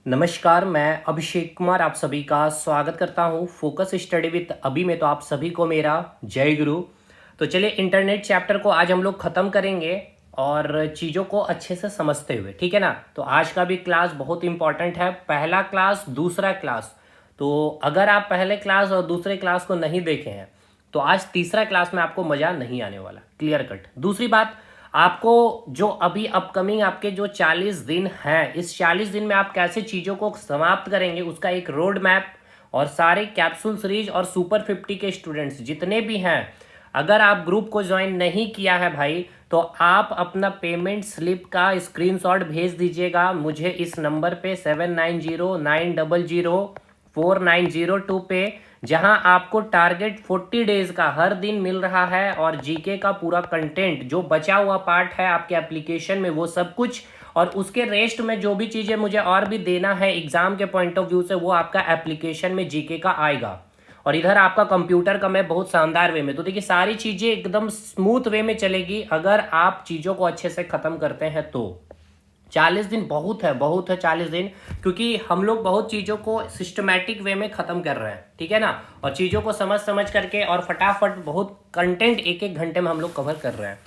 नमस्कार, मैं अभिषेक कुमार आप सभी का स्वागत करता हूँ फोकस स्टडी विद अभी में। तो आप सभी को मेरा जय गुरु। तो चलिए इंटरनेट चैप्टर को आज हम लोग ख़त्म करेंगे और चीज़ों को अच्छे से समझते हुए, ठीक है ना। तो आज का भी क्लास बहुत इंपॉर्टेंट है, पहला क्लास दूसरा क्लास। तो अगर आप पहले क्लास और दूसरे क्लास को नहीं देखे हैं तो आज तीसरा क्लास में आपको मज़ा नहीं आने वाला, क्लियर कट। दूसरी बात, आपको जो अभी अपकमिंग आपके जो 40 दिन हैं, इस 40 दिन में आप कैसे चीज़ों को समाप्त करेंगे उसका एक रोड मैप और सारे कैप्सूल सीरीज और सुपर 50 के स्टूडेंट्स जितने भी हैं, अगर आप ग्रुप को ज्वाइन नहीं किया है भाई तो आप अपना पेमेंट स्लिप का स्क्रीनशॉट भेज दीजिएगा मुझे इस नंबर पे 7909004902 पे, जहां आपको टारगेट 40 डेज का हर दिन मिल रहा है और जीके का पूरा कंटेंट जो बचा हुआ पार्ट है आपके एप्लीकेशन में वो सब कुछ, और उसके रेस्ट में जो भी चीज़ें मुझे और भी देना है एग्जाम के पॉइंट ऑफ व्यू से वो आपका एप्लीकेशन में जीके का आएगा। और इधर आपका कंप्यूटर का मैं बहुत शानदार वे में। तो देखिए सारी चीज़ें एकदम स्मूथ वे में चलेगी अगर आप चीज़ों को अच्छे से ख़त्म करते हैं तो। 40 दिन बहुत है 40 दिन, क्योंकि हम लोग बहुत चीज़ों को सिस्टमैटिक वे में ख़त्म कर रहे हैं, ठीक है ना। और चीज़ों को समझ समझ करके और फटाफट बहुत कंटेंट एक एक घंटे में हम लोग कवर कर रहे हैं।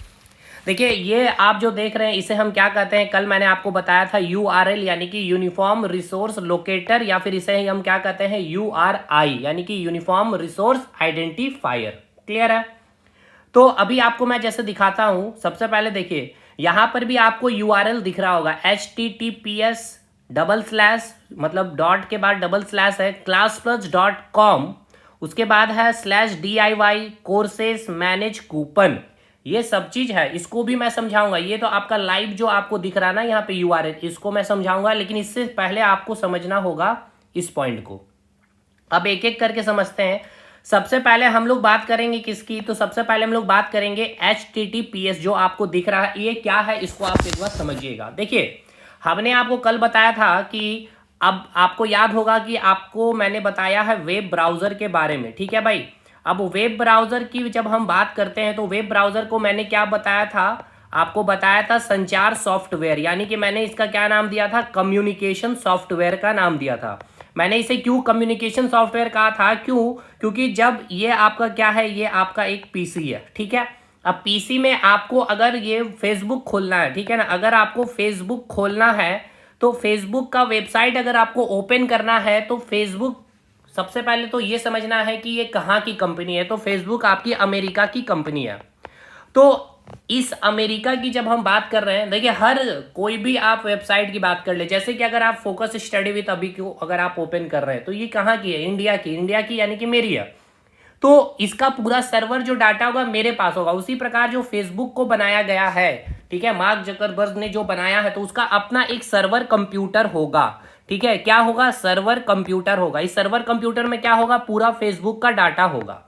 देखिए ये आप जो देख रहे हैं इसे हम क्या कहते हैं, कल मैंने आपको बताया था URL यानी कि यूनिफॉर्म रिसोर्स लोकेटर, या फिर इसे हम क्या कहते हैं URI यानी कि यूनिफॉर्म रिसोर्स आइडेंटिफायर। क्लियर है। तो अभी आपको मैं जैसे दिखाता हूं, सबसे पहले देखिए यहां पर भी आपको URL दिख रहा होगा HTTPS डबल स्लैश, मतलब डॉट के बाद डबल स्लैश है classplus.com, उसके बाद है /DIY कोर्सेस मैनेज कूपन। ये सब चीज है, इसको भी मैं समझाऊंगा। ये तो आपका लाइव जो आपको दिख रहा ना यहाँ पे URL, इसको मैं समझाऊंगा, लेकिन इससे पहले आपको समझना होगा इस पॉइंट को। अब एक एक करके समझते हैं। सबसे पहले हम लोग बात करेंगे किसकी, तो सबसे पहले हम लोग बात करेंगे HTTPS जो आपको दिख रहा है, ये क्या है इसको आप एक बार समझिएगा। देखिए हमने आपको कल बताया था कि अब आपको याद होगा कि आपको मैंने बताया है वेब ब्राउजर के बारे में, ठीक है भाई। अब वेब ब्राउजर की जब हम बात करते हैं तो वेब ब्राउजर को मैंने क्या बताया था, आपको बताया था संचार सॉफ्टवेयर, यानी कि मैंने इसका क्या नाम दिया था, कम्युनिकेशन सॉफ्टवेयर का नाम दिया था। मैंने इसे क्यों कम्युनिकेशन सॉफ्टवेयर कहा था, क्योंकि जब ये आपका क्या है, ये आपका एक पीसी है, ठीक है। अब पीसी में आपको अगर ये फेसबुक खोलना है, ठीक है ना, अगर आपको फेसबुक खोलना है तो फेसबुक का वेबसाइट अगर आपको ओपन करना है तो फेसबुक, सबसे पहले तो ये समझना है कि ये कहाँ की कंपनी है। तो फेसबुक आपकी अमेरिका की कंपनी है। तो इस अमेरिका की जब हम बात कर रहे हैं, देखिए हर कोई भी आप वेबसाइट की बात कर ले, जैसे कि अगर आप फोकस स्टडी विद अभी को अगर आप ओपन कर रहे हैं तो ये कहाँ की है, इंडिया की यानी कि मेरी है। तो इसका पूरा सर्वर जो डाटा होगा मेरे पास होगा। उसी प्रकार जो फेसबुक को बनाया गया है, ठीक है, मार्क जकरबर्ग ने जो बनाया है, तो उसका अपना एक सर्वर कंप्यूटर होगा, ठीक है। क्या होगा, सर्वर कंप्यूटर होगा। इस सर्वर कंप्यूटर में क्या होगा, पूरा फेसबुक का डाटा होगा।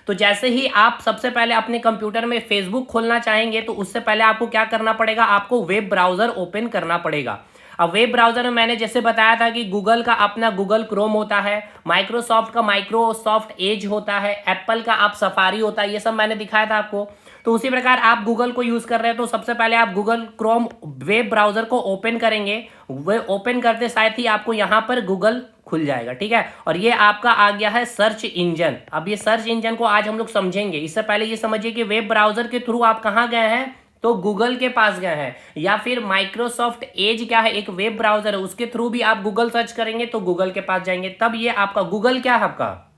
तो जैसे ही आप सबसे पहले अपने कंप्यूटर में फेसबुक खोलना चाहेंगे तो उससे पहले आपको क्या करना पड़ेगा, आपको वेब ब्राउजर ओपन करना पड़ेगा। अब वेब ब्राउजर में मैंने जैसे बताया था कि गूगल का अपना गूगल क्रोम होता है, माइक्रोसॉफ्ट का माइक्रोसॉफ्ट एज होता है, एप्पल का आप सफारी होता है, ये सब मैंने दिखाया था आपको। तो उसी प्रकार आप गूगल को यूज कर रहे हैं तो सबसे पहले आप गूगल क्रोम वेब ब्राउजर को ओपन करेंगे। वे ओपन करते साथ ही आपको यहाँ पर गूगल खुल जाएगा, ठीक है। और ये आपका आ गया है सर्च इंजन। अब ये सर्च इंजन को आज हम लोग समझेंगे। इससे पहले ये समझिए कि वेब ब्राउजर के थ्रू आप कहाँ गए हैं, तो गूगल के पास गए हैं, या फिर माइक्रोसॉफ्ट एज क्या है, एक वेब ब्राउजर है, उसके थ्रू भी आप गूगल सर्च करेंगे तो गूगल के पास जाएंगे। तब ये आपका गूगल क्या है, आपका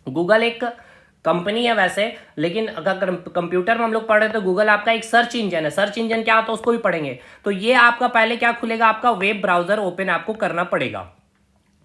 गूगल एक कंपनी है वैसे, लेकिन अगर कंप्यूटर में हम लोग पढ़ रहे हैं तो गूगल आपका एक सर्च इंजन है। सर्च इंजन क्या होता है उसको भी पढ़ेंगे। तो ये आपका पहले क्या खुलेगा, आपका वेब ब्राउजर ओपन आपको करना पड़ेगा।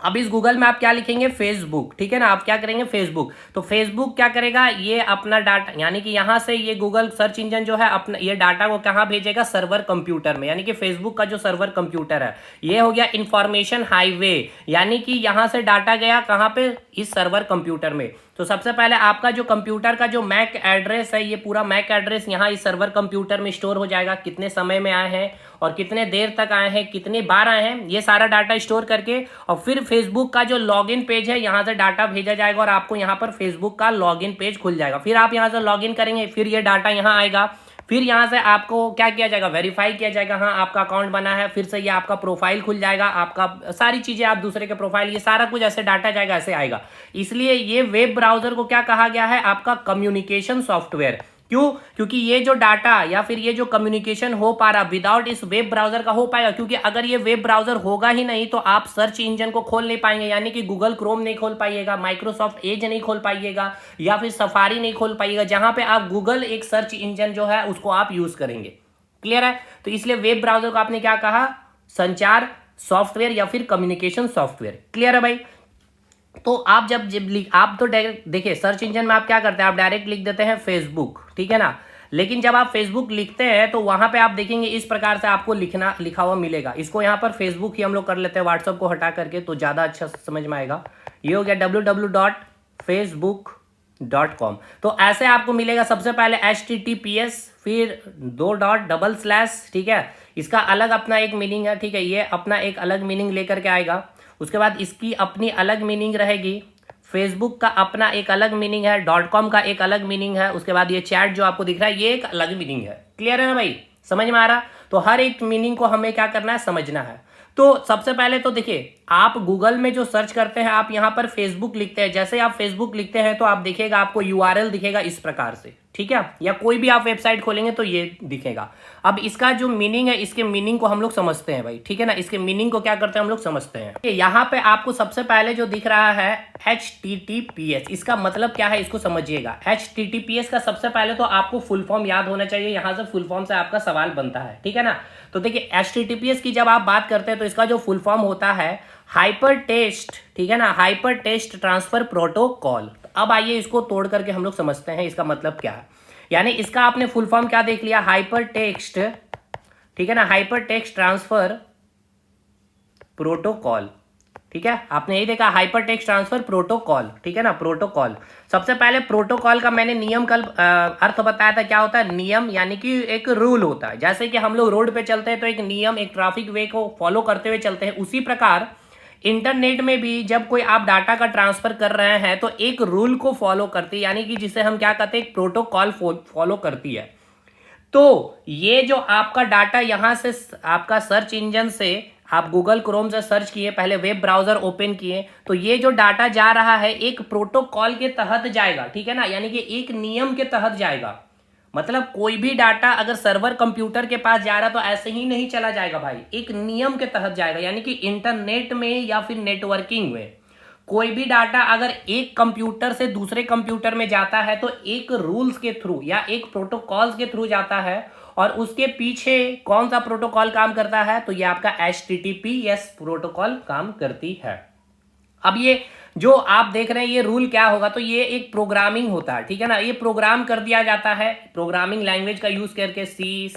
अब इस गूगल में आप क्या लिखेंगे, फेसबुक, ठीक है ना। आप क्या करेंगे, फेसबुक। तो फेसबुक क्या करेगा, ये अपना डाटा, यानी कि यहां से ये गूगल सर्च इंजन जो है अपना ये डाटा को कहां भेजेगा, सर्वर कंप्यूटर में, यानी कि फेसबुक का जो सर्वर कंप्यूटर है ये हो गया इंफॉर्मेशन हाईवे, यानी कि यहां से डाटा गया कहां पे, इस सर्वर कंप्यूटर में। तो सबसे पहले आपका जो कंप्यूटर का जो मैक एड्रेस है, ये पूरा मैक एड्रेस यहाँ इस सर्वर कंप्यूटर में स्टोर हो जाएगा, कितने समय में आए हैं और कितने देर तक आए हैं, कितनी बार आए हैं, ये सारा डाटा स्टोर करके, और फिर फेसबुक का जो लॉगिन पेज है यहाँ से डाटा भेजा जाएगा और आपको यहाँ पर फेसबुक का लॉगिन पेज खुल जाएगा। फिर आप यहाँ से लॉगिन करेंगे, फिर ये डाटा यहाँ आएगा, फिर यहाँ से आपको क्या किया जाएगा, वेरीफाई किया जाएगा, हाँ आपका अकाउंट बना है, फिर से ये आपका प्रोफाइल खुल जाएगा, आपका सारी चीजें, आप दूसरे के प्रोफाइल, ये सारा कुछ ऐसे डाटा जाएगा, ऐसे आएगा। इसलिए ये वेब ब्राउजर को क्या कहा गया है, आपका कम्युनिकेशन सॉफ्टवेयर। क्यों? क्योंकि ये जो डाटा या फिर ये जो कम्युनिकेशन हो पा रहा विदाउट इस वेब ब्राउजर का हो पाएगा, क्योंकि अगर ये वेब ब्राउजर होगा ही नहीं तो आप सर्च इंजन को खोल नहीं पाएंगे, यानी कि गूगल क्रोम नहीं खोल पाइएगा, माइक्रोसॉफ्ट एज नहीं खोल पाइएगा, या फिर सफारी नहीं खोल पाइएगा, जहां पे आप गूगल एक सर्च इंजन जो है उसको आप यूज करेंगे। क्लियर है? तो इसलिए वेब ब्राउजर को आपने क्या कहा, संचार सॉफ्टवेयर या फिर कम्युनिकेशन सॉफ्टवेयर। क्लियर है भाई? तो आप आप तो डायरेक्ट देखिए, सर्च इंजन में आप क्या करते हैं, आप डायरेक्ट लिख देते हैं फेसबुक, ठीक है ना। लेकिन जब आप फेसबुक लिखते हैं तो वहां पे आप देखेंगे इस प्रकार से आपको लिखा हुआ मिलेगा। इसको यहाँ पर फेसबुक ही हम लोग कर लेते हैं, व्हाट्सएप को हटा करके, तो ज़्यादा अच्छा समझ में आएगा। ये हो गया www.facebook.com। तो ऐसे आपको मिलेगा, सबसे पहले HTTPS, फिर 2 डॉट डबल स्लैश, ठीक है। इसका अलग अपना एक मीनिंग है, ठीक है, ये अपना एक अलग मीनिंग लेकर के आएगा। उसके बाद इसकी अपनी अलग मीनिंग रहेगी, फेसबुक का अपना एक अलग मीनिंग है, .com का एक अलग मीनिंग है। उसके बाद ये चैट जो आपको दिख रहा है ये एक अलग मीनिंग है। क्लियर है ना भाई? समझ में आ रहा? तो हर एक मीनिंग को हमें क्या करना है, समझना है। तो सबसे पहले तो देखिए, आप गूगल में जो सर्च करते हैं, आप यहाँ पर फेसबुक लिखते हैं, जैसे आप फेसबुक लिखते हैं तो आप देखिएगा, आपको URL दिखेगा इस प्रकार से, ठीक है, या कोई भी आप वेबसाइट खोलेंगे तो ये दिखेगा। अब इसका जो मीनिंग है, इसके मीनिंग को हम लोग समझते हैं भाई, ठीक है ना। इसके मीनिंग को क्या करते हैं, हम लोग समझते हैं। यहाँ पे आपको सबसे पहले जो दिख रहा है HTTPS, इसका मतलब क्या है, इसको समझिएगा। HTTPS का सबसे पहले तो आपको फुल फॉर्म याद होना चाहिए, यहाँ से फुल फॉर्म से आपका सवाल बनता है, ठीक है ना। तो देखिए, HTTPS की जब आप बात करते हैं तो इसका जो फुल फॉर्म होता है हाइपर टेक्स्ट, ठीक है ना, हाइपर टेक्स्ट ट्रांसफर प्रोटोकॉल। अब आइए इसको तोड़ करके हम लोग समझते हैं इसका मतलब क्या है। यानी इसका आपने फुल फॉर्म क्या देख लिया, हाइपर टेक्स्ट, ठीक है ना, हाइपर टेक्स्ट ट्रांसफर प्रोटोकॉल, ठीक है, आपने यही देखा, हाइपर टेक्स्ट ट्रांसफर प्रोटोकॉल, ठीक है ना, प्रोटोकॉल। सबसे पहले प्रोटोकॉल का मैंने नियम कल अर्थ बताया था, क्या होता है नियम, यानी कि एक रूल होता है। जैसे कि हम लोग रोड पे चलते हैं तो एक नियम, एक ट्रैफिक वे को फॉलो करते हुए चलते हैं, उसी प्रकार इंटरनेट में भी जब कोई आप डाटा का ट्रांसफर कर रहे हैं तो एक रूल को फॉलो करती है, यानी कि जिसे हम क्या कहते हैं, एक प्रोटोकॉल फॉलो करती है। तो ये जो आपका डाटा यहां से आपका सर्च इंजन से, आप गूगल क्रोम से सर्च किए, पहले वेब ब्राउजर ओपन किए, तो ये जो डाटा जा रहा है एक प्रोटोकॉल के तहत जाएगा, ठीक है ना, यानी कि एक नियम के तहत जाएगा। मतलब कोई भी डाटा अगर सर्वर कंप्यूटर के पास जा रहा तो ऐसे ही नहीं चला जाएगा भाई, एक नियम के तहत जाएगा। यानी कि इंटरनेट में या फिर नेटवर्किंग में कोई भी डाटा अगर एक कंप्यूटर से दूसरे कंप्यूटर में जाता है तो एक रूल्स के थ्रू या एक प्रोटोकॉल्स के थ्रू जाता है। और उसके पीछे कौन सा प्रोटोकॉल काम करता है, तो ये आपका HTTPS प्रोटोकॉल काम करती है। अब ये जो आप देख रहे हैं ये रूल क्या होगा, तो ये एक प्रोग्रामिंग होता है, ठीक है ना, ये प्रोग्राम कर दिया जाता है प्रोग्रामिंग लैंग्वेज का यूज करके, C++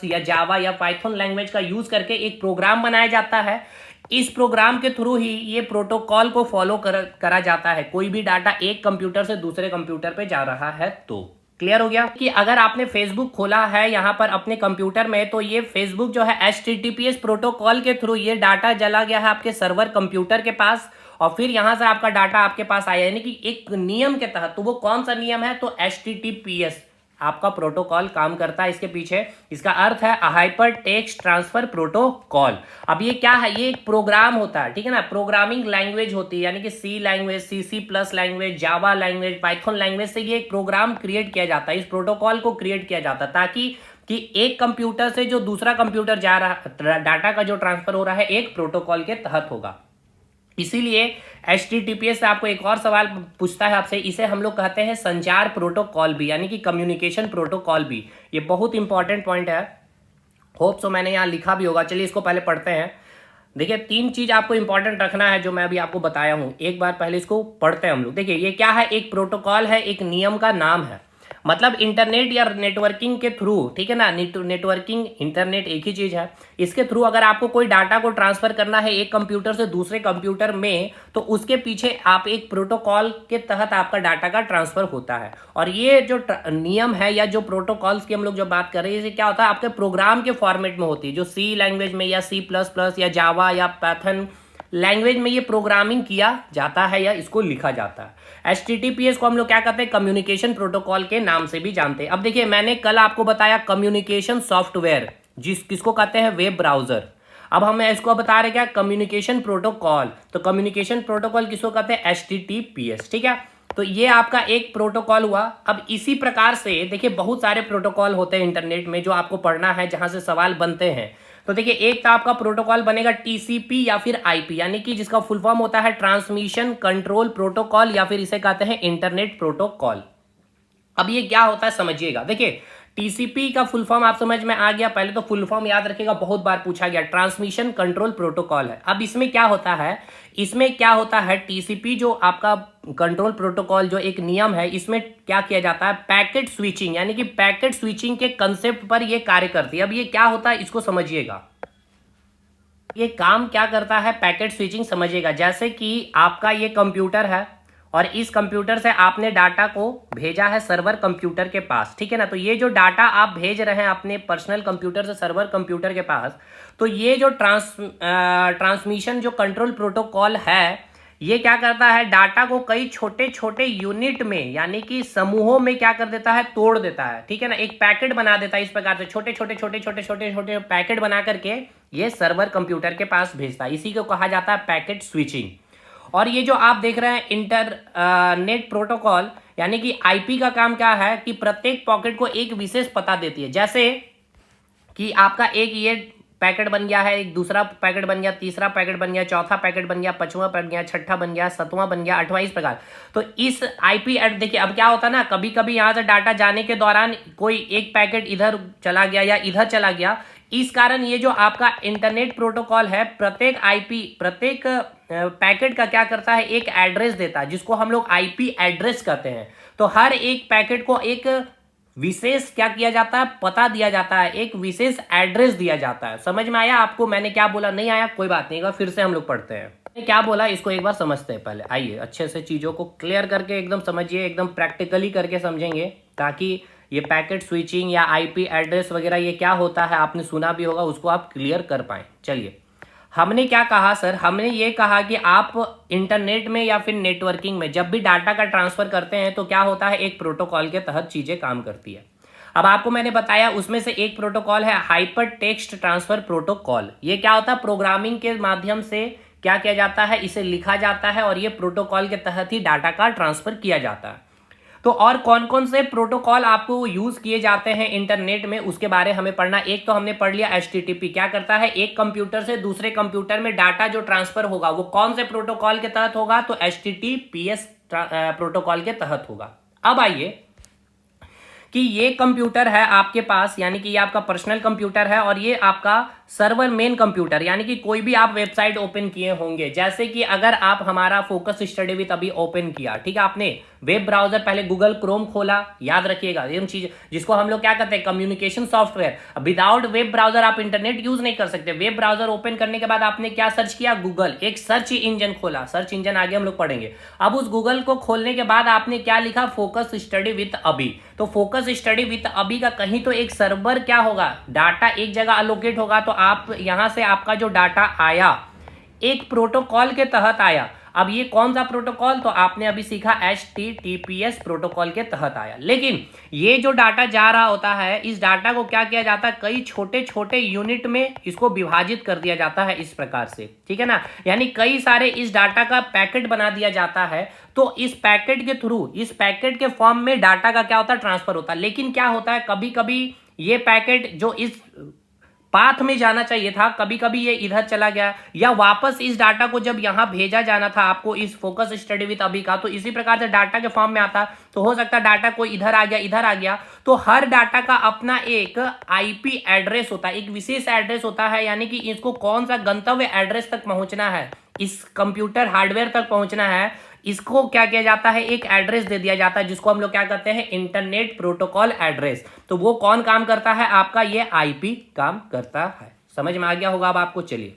या जावा या पाइथन लैंग्वेज का यूज करके एक प्रोग्राम बनाया जाता है। इस प्रोग्राम के थ्रू ही ये प्रोटोकॉल को फॉलो करा जाता है, कोई भी डाटा एक कंप्यूटर से दूसरे कंप्यूटर पे जा रहा है तो। क्लियर हो गया कि अगर आपने फेसबुक खोला है यहाँ पर अपने कंप्यूटर में, तो ये फेसबुक जो है HTTPS प्रोटोकॉल के थ्रू ये डाटा चला गया है आपके सर्वर कंप्यूटर के पास, और फिर यहां से आपका डाटा आपके पास आया, यानी कि एक नियम के तहत। तो वो कौन सा नियम है, तो HTTPS आपका प्रोटोकॉल काम करता है इसके पीछे। इसका अर्थ है हाइपर टेक्स्ट ट्रांसफर प्रोटोकॉल। अब ये क्या है, ये एक प्रोग्राम होता है, ठीक है ना, प्रोग्रामिंग लैंग्वेज होती है, यानी कि C language, C++ language, Java language, Python language से ये एक प्रोग्राम क्रिएट किया जाता है, इस प्रोटोकॉल को क्रिएट किया जाता है, ताकि कि एक कंप्यूटर से जो दूसरा कंप्यूटर जा रहा, डाटा का जो ट्रांसफर हो रहा है एक प्रोटोकॉल के तहत होगा। इसीलिए HTTPS से आपको एक और सवाल पूछता है आपसे, इसे हम लोग कहते हैं संचार प्रोटोकॉल भी, यानी कि कम्युनिकेशन प्रोटोकॉल भी। ये बहुत इंपॉर्टेंट पॉइंट है, होप सो मैंने यहाँ लिखा भी होगा। चलिए इसको पहले पढ़ते हैं। देखिए 3 चीज आपको इंपॉर्टेंट रखना है जो मैं अभी आपको बताया हूँ, एक बार पहले इसको पढ़ते हैं हम लोग। देखिए ये क्या है, एक प्रोटोकॉल है, एक नियम का नाम है। मतलब इंटरनेट या नेटवर्किंग के थ्रू, ठीक है ना, नेटवर्किंग इंटरनेट एक ही चीज है, इसके थ्रू अगर आपको कोई डाटा को ट्रांसफर करना है एक कंप्यूटर से दूसरे कंप्यूटर में, तो उसके पीछे आप एक प्रोटोकॉल के तहत आपका डाटा का ट्रांसफर होता है। और ये जो नियम है या जो प्रोटोकॉल्स की हम लोग जो बात कर रहे हैं, इसे क्या होता है, आपके प्रोग्राम के फॉर्मेट में होती है, जो C लैंग्वेज में या C++ या जावा या पाइथन लैंग्वेज में ये प्रोग्रामिंग किया जाता है या इसको लिखा जाता है। HTTPS को हम लोग क्या कहते हैं, कम्युनिकेशन प्रोटोकॉल के नाम से भी जानते हैं। अब देखिए मैंने कल आपको बताया कम्युनिकेशन सॉफ्टवेयर किसको कहते हैं, वेब ब्राउजर। अब हम इसको बता रहे क्या, कम्युनिकेशन प्रोटोकॉल। तो कम्युनिकेशन प्रोटोकॉल किसको कहते हैं, HTTPS, ठीक है। तो ये आपका एक प्रोटोकॉल हुआ। अब इसी प्रकार से देखिए बहुत सारे प्रोटोकॉल होते हैं इंटरनेट में जो आपको पढ़ना है, जहां से सवाल बनते हैं। तो देखिए एक तो आपका प्रोटोकॉल बनेगा TCP या फिर IP, यानी कि जिसका फुल फॉर्म होता है ट्रांसमिशन कंट्रोल प्रोटोकॉल, या फिर इसे कहते हैं इंटरनेट प्रोटोकॉल। अब ये क्या होता है समझिएगा। देखिए TCP का फुल फॉर्म आप समझ में आ गया, पहले तो फुल फॉर्म याद रखिएगा, बहुत बार पूछा गया, ट्रांसमिशन कंट्रोल प्रोटोकॉल है। अब इसमें क्या होता है, TCP जो आपका कंट्रोल प्रोटोकॉल जो एक नियम है, इसमें क्या किया जाता है, पैकेट स्विचिंग, यानी कि पैकेट स्विचिंग के कंसेप्ट पर ये कार्य करती है। अब ये क्या होता है इसको समझिएगा, ये काम क्या करता है, पैकेट स्विचिंग समझिएगा। जैसे कि आपका ये कंप्यूटर है और इस कंप्यूटर से आपने डाटा को भेजा है सर्वर कंप्यूटर के पास, ठीक है ना। तो ये जो डाटा आप भेज रहे हैं अपने पर्सनल कंप्यूटर से सर्वर कंप्यूटर के पास, तो ये जो ट्रांसमिशन जो कंट्रोल प्रोटोकॉल है, ये क्या करता है, डाटा को कई छोटे छोटे यूनिट में यानी कि समूहों में क्या कर देता है, तोड़ देता है, ठीक है ना। एक पैकेट बना देता है इस प्रकार से, छोटे छोटे छोटे छोटे छोटे छोटे पैकेट बना करके ये सर्वर कंप्यूटर के पास भेजता है। इसी को कहा जाता है पैकेट स्विचिंग। और ये जो आप देख रहे हैं इंटरनेट प्रोटोकॉल, यानी कि IP का काम क्या है कि प्रत्येक पॉकेट को एक विशेष पता देती है। जैसे कि आपका एक ये पैकेट बन गया है, एक दूसरा पैकेट बन गया, तीसरा पैकेट बन गया, चौथा पैकेट बन गया, पांचवा बन गया, छठा बन गया, सातवां बन गया, आठवां, इस प्रकार। तो इस IP एड देखिए अब क्या होता है ना, कभी कभी यहाँ से डाटा जाने के दौरान कोई एक पैकेट इधर चला गया या इधर चला गया, इस कारण ये जो आपका इंटरनेट प्रोटोकॉल है, प्रत्येक पैकेट का क्या करता है, एक एड्रेस देता है, जिसको हम लोग IP एड्रेस कहते हैं। तो हर एक पैकेट को एक विशेष क्या किया जाता है, पता दिया जाता है, एक विशेष एड्रेस दिया जाता है। समझ में आया आपको मैंने क्या बोला, नहीं आया कोई बात नहीं, फिर से हम लोग पढ़ते हैं क्या बोला, इसको एक बार समझते हैं। पहले आइए अच्छे से चीजों को क्लियर करके एकदम समझिए, एकदम प्रैक्टिकली करके समझेंगे, ताकि ये पैकेट स्विचिंग या IP एड्रेस वगैरह ये क्या होता है, आपने सुना भी होगा, उसको आप क्लियर कर पाए। चलिए हमने क्या कहा सर, हमने ये कहा कि आप इंटरनेट में या फिर नेटवर्किंग में जब भी डाटा का ट्रांसफर करते हैं तो क्या होता है, एक प्रोटोकॉल के तहत चीजें काम करती है। अब आपको मैंने बताया उसमें से एक प्रोटोकॉल है हाइपर टेक्स्ट ट्रांसफर प्रोटोकॉल। ये क्या होता है, प्रोग्रामिंग के माध्यम से क्या किया जाता है, इसे लिखा जाता है और ये प्रोटोकॉल के तहत ही डाटा का ट्रांसफर किया जाता है। तो और कौन कौन से प्रोटोकॉल आपको यूज किए जाते हैं इंटरनेट में, उसके बारे में हमें पढ़ना। एक तो हमने पढ़ लिया HTTP क्या करता है, एक कंप्यूटर से दूसरे कंप्यूटर में डाटा जो ट्रांसफर होगा वो कौन से प्रोटोकॉल के तहत होगा, तो HTTPS प्रोटोकॉल के तहत होगा। अब आइए कि ये कंप्यूटर है आपके पास, यानी कि ये आपका पर्सनल कंप्यूटर है और ये आपका सर्वर मेन कंप्यूटर, यानी कि कोई भी आप वेबसाइट ओपन किए होंगे, जैसे कि अगर आप हमारा फोकस स्टडी विद अभी ओपन किया, ठीक है, आपने वेब ब्राउजर पहले गूगल क्रोम खोला, याद रखिएगा ये चीज जिसको हम लोग क्या कहते हैं, communication software. Without web browser आप इंटरनेट यूज नहीं कर सकते। वेब ब्राउजर ओपन करने के बाद आपने क्या सर्च किया, गूगल, एक सर्च इंजन खोला, सर्च इंजन आगे हम लोग पढ़ेंगे। अब उस गूगल को खोलने के बाद आपने क्या लिखा, फोकस स्टडी विद अभी। तो फोकस स्टडी विद अभी का कहीं तो एक सर्वर क्या होगा, डाटा एक जगह अलोकेट होगा, तो आप यहां से आपका जो डाटा आया एक प्रोटोकॉल के तहत आया। अब ये कौन सा प्रोटोकॉल, तो आपने अभी सीखा HTTPS प्रोटोकॉल के तहत आया। लेकिन ये जो डाटा जा रहा होता है, इस डाटा को क्या किया जाता है, कई छोटे छोटे यूनिट में इसको विभाजित कर दिया जाता है इस प्रकार से, ठीक है ना। यानी कई सारे इस डाटा का पैकेट बना दिया जाता है। तो इस पैकेट के थ्रू, इस पैकेट के फॉर्म में डाटा का क्या होता है, ट्रांसफर होता है। लेकिन क्या होता है, कभी कभी ये पैकेट जो इस पाथ में जाना चाहिए था, कभी कभी ये इधर चला गया, या वापस इस डाटा को जब यहां भेजा जाना था आपको इस फोकस स्टडी विद अभी का, तो इसी प्रकार से डाटा के फॉर्म में आता, तो हो सकता है डाटा कोई इधर आ गया, इधर आ गया। तो हर डाटा का अपना एक IP एड्रेस होता है, एक विशेष एड्रेस होता है, यानी कि इसको कौन सा गंतव्य एड्रेस तक पहुंचना है, इस कंप्यूटर हार्डवेयर तक पहुंचना है, इसको क्या किया जाता है, एक एड्रेस दे दिया जाता है, जिसको हम लोग क्या कहते हैं, इंटरनेट प्रोटोकॉल एड्रेस। तो वो कौन काम करता है, आपका ये IP काम करता है। समझ में आ गया होगा अब आपको। चलिए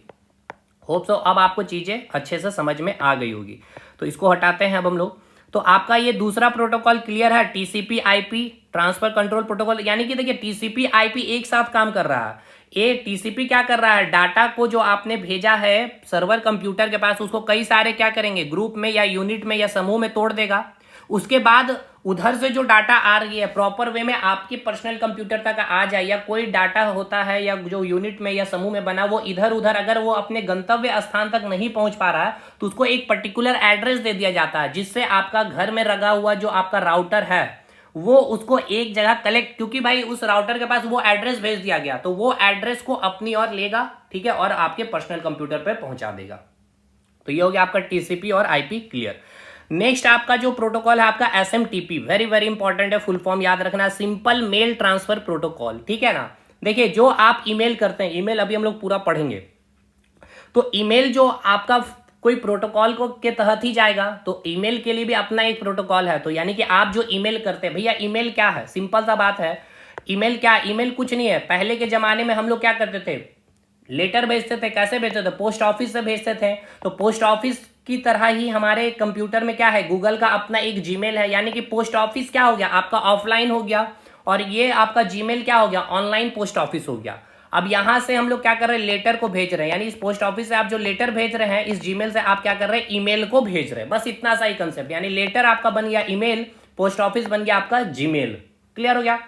होप सो अब आपको चीजें अच्छे से समझ में आ गई होगी। तो इसको हटाते हैं अब हम लोग। तो आपका ये दूसरा प्रोटोकॉल क्लियर है, TCP/IP ट्रांसफर कंट्रोल प्रोटोकॉल। यानी कि देखिए TCP/IP एक साथ काम कर रहा है। ये टीसीपी क्या कर रहा है, डाटा को जो आपने भेजा है सर्वर कंप्यूटर के पास, उसको कई सारे क्या करेंगे, ग्रुप में या यूनिट में या समूह में तोड़ देगा। उसके बाद उधर से जो डाटा आ रही है प्रॉपर वे में आपके पर्सनल कंप्यूटर तक आ जाए, या कोई डाटा होता है या जो यूनिट में या समूह में बना वो इधर उधर अगर वो अपने गंतव्य स्थान तक नहीं पहुंच पा रहा है तो उसको एक पर्टिकुलर एड्रेस दे दिया जाता है, जिससे आपका घर में लगा हुआ जो आपका राउटर है वो उसको एक जगह कलेक्ट, क्योंकि भाई उस राउटर के पास वो एड्रेस भेज दिया गया तो वो एड्रेस को अपनी ओर लेगा, ठीक है, और आपके पर्सनल कंप्यूटर पे पहुंचा देगा। तो ये हो गया आपका टीसीपी और आईपी क्लियर। नेक्स्ट आपका जो प्रोटोकॉल है आपका एसएमटीपी, वेरी वेरी इंपॉर्टेंट है, फुल फॉर्म याद रखना, सिंपल मेल ट्रांसफर प्रोटोकॉल, ठीक है ना। देखिए जो आप ईमेल करते हैं, ईमेल अभी हम लोग पूरा पढ़ेंगे, तो ईमेल जो आपका कोई प्रोटोकॉल को के तहत ही जाएगा, तो ईमेल के लिए भी अपना एक प्रोटोकॉल है। तो यानी कि आप जो ईमेल करते हैं, भैया ईमेल क्या है, सिंपल सा बात है, ईमेल क्या, ईमेल कुछ नहीं है। पहले के जमाने में हम लोग क्या करते थे, लेटर भेजते थे, कैसे भेजते थे, पोस्ट ऑफिस से भेजते थे। तो पोस्ट ऑफिस की तरह ही हमारे कंप्यूटर में क्या है, गूगल का अपना एक जीमेल है, यानी कि पोस्ट ऑफिस क्या हो गया आपका ऑफलाइन हो गया, और ये आपका जीमेल क्या हो गया, ऑनलाइन पोस्ट ऑफिस हो गया। अब यहां से हम लोग क्या कर रहे हैं, लेटर को भेज रहे हैं, यानी इस पोस्ट ऑफिस से आप जो लेटर भेज रहे हैं, इस जीमेल से आप क्या कर रहे हैं, ईमेल को भेज रहे हैं, बस इतना सा ही कंसेप्ट। यानी लेटर आपका बन गया ईमेल, पोस्ट ऑफिस बन गया आपका जीमेल, क्लियर हो गया।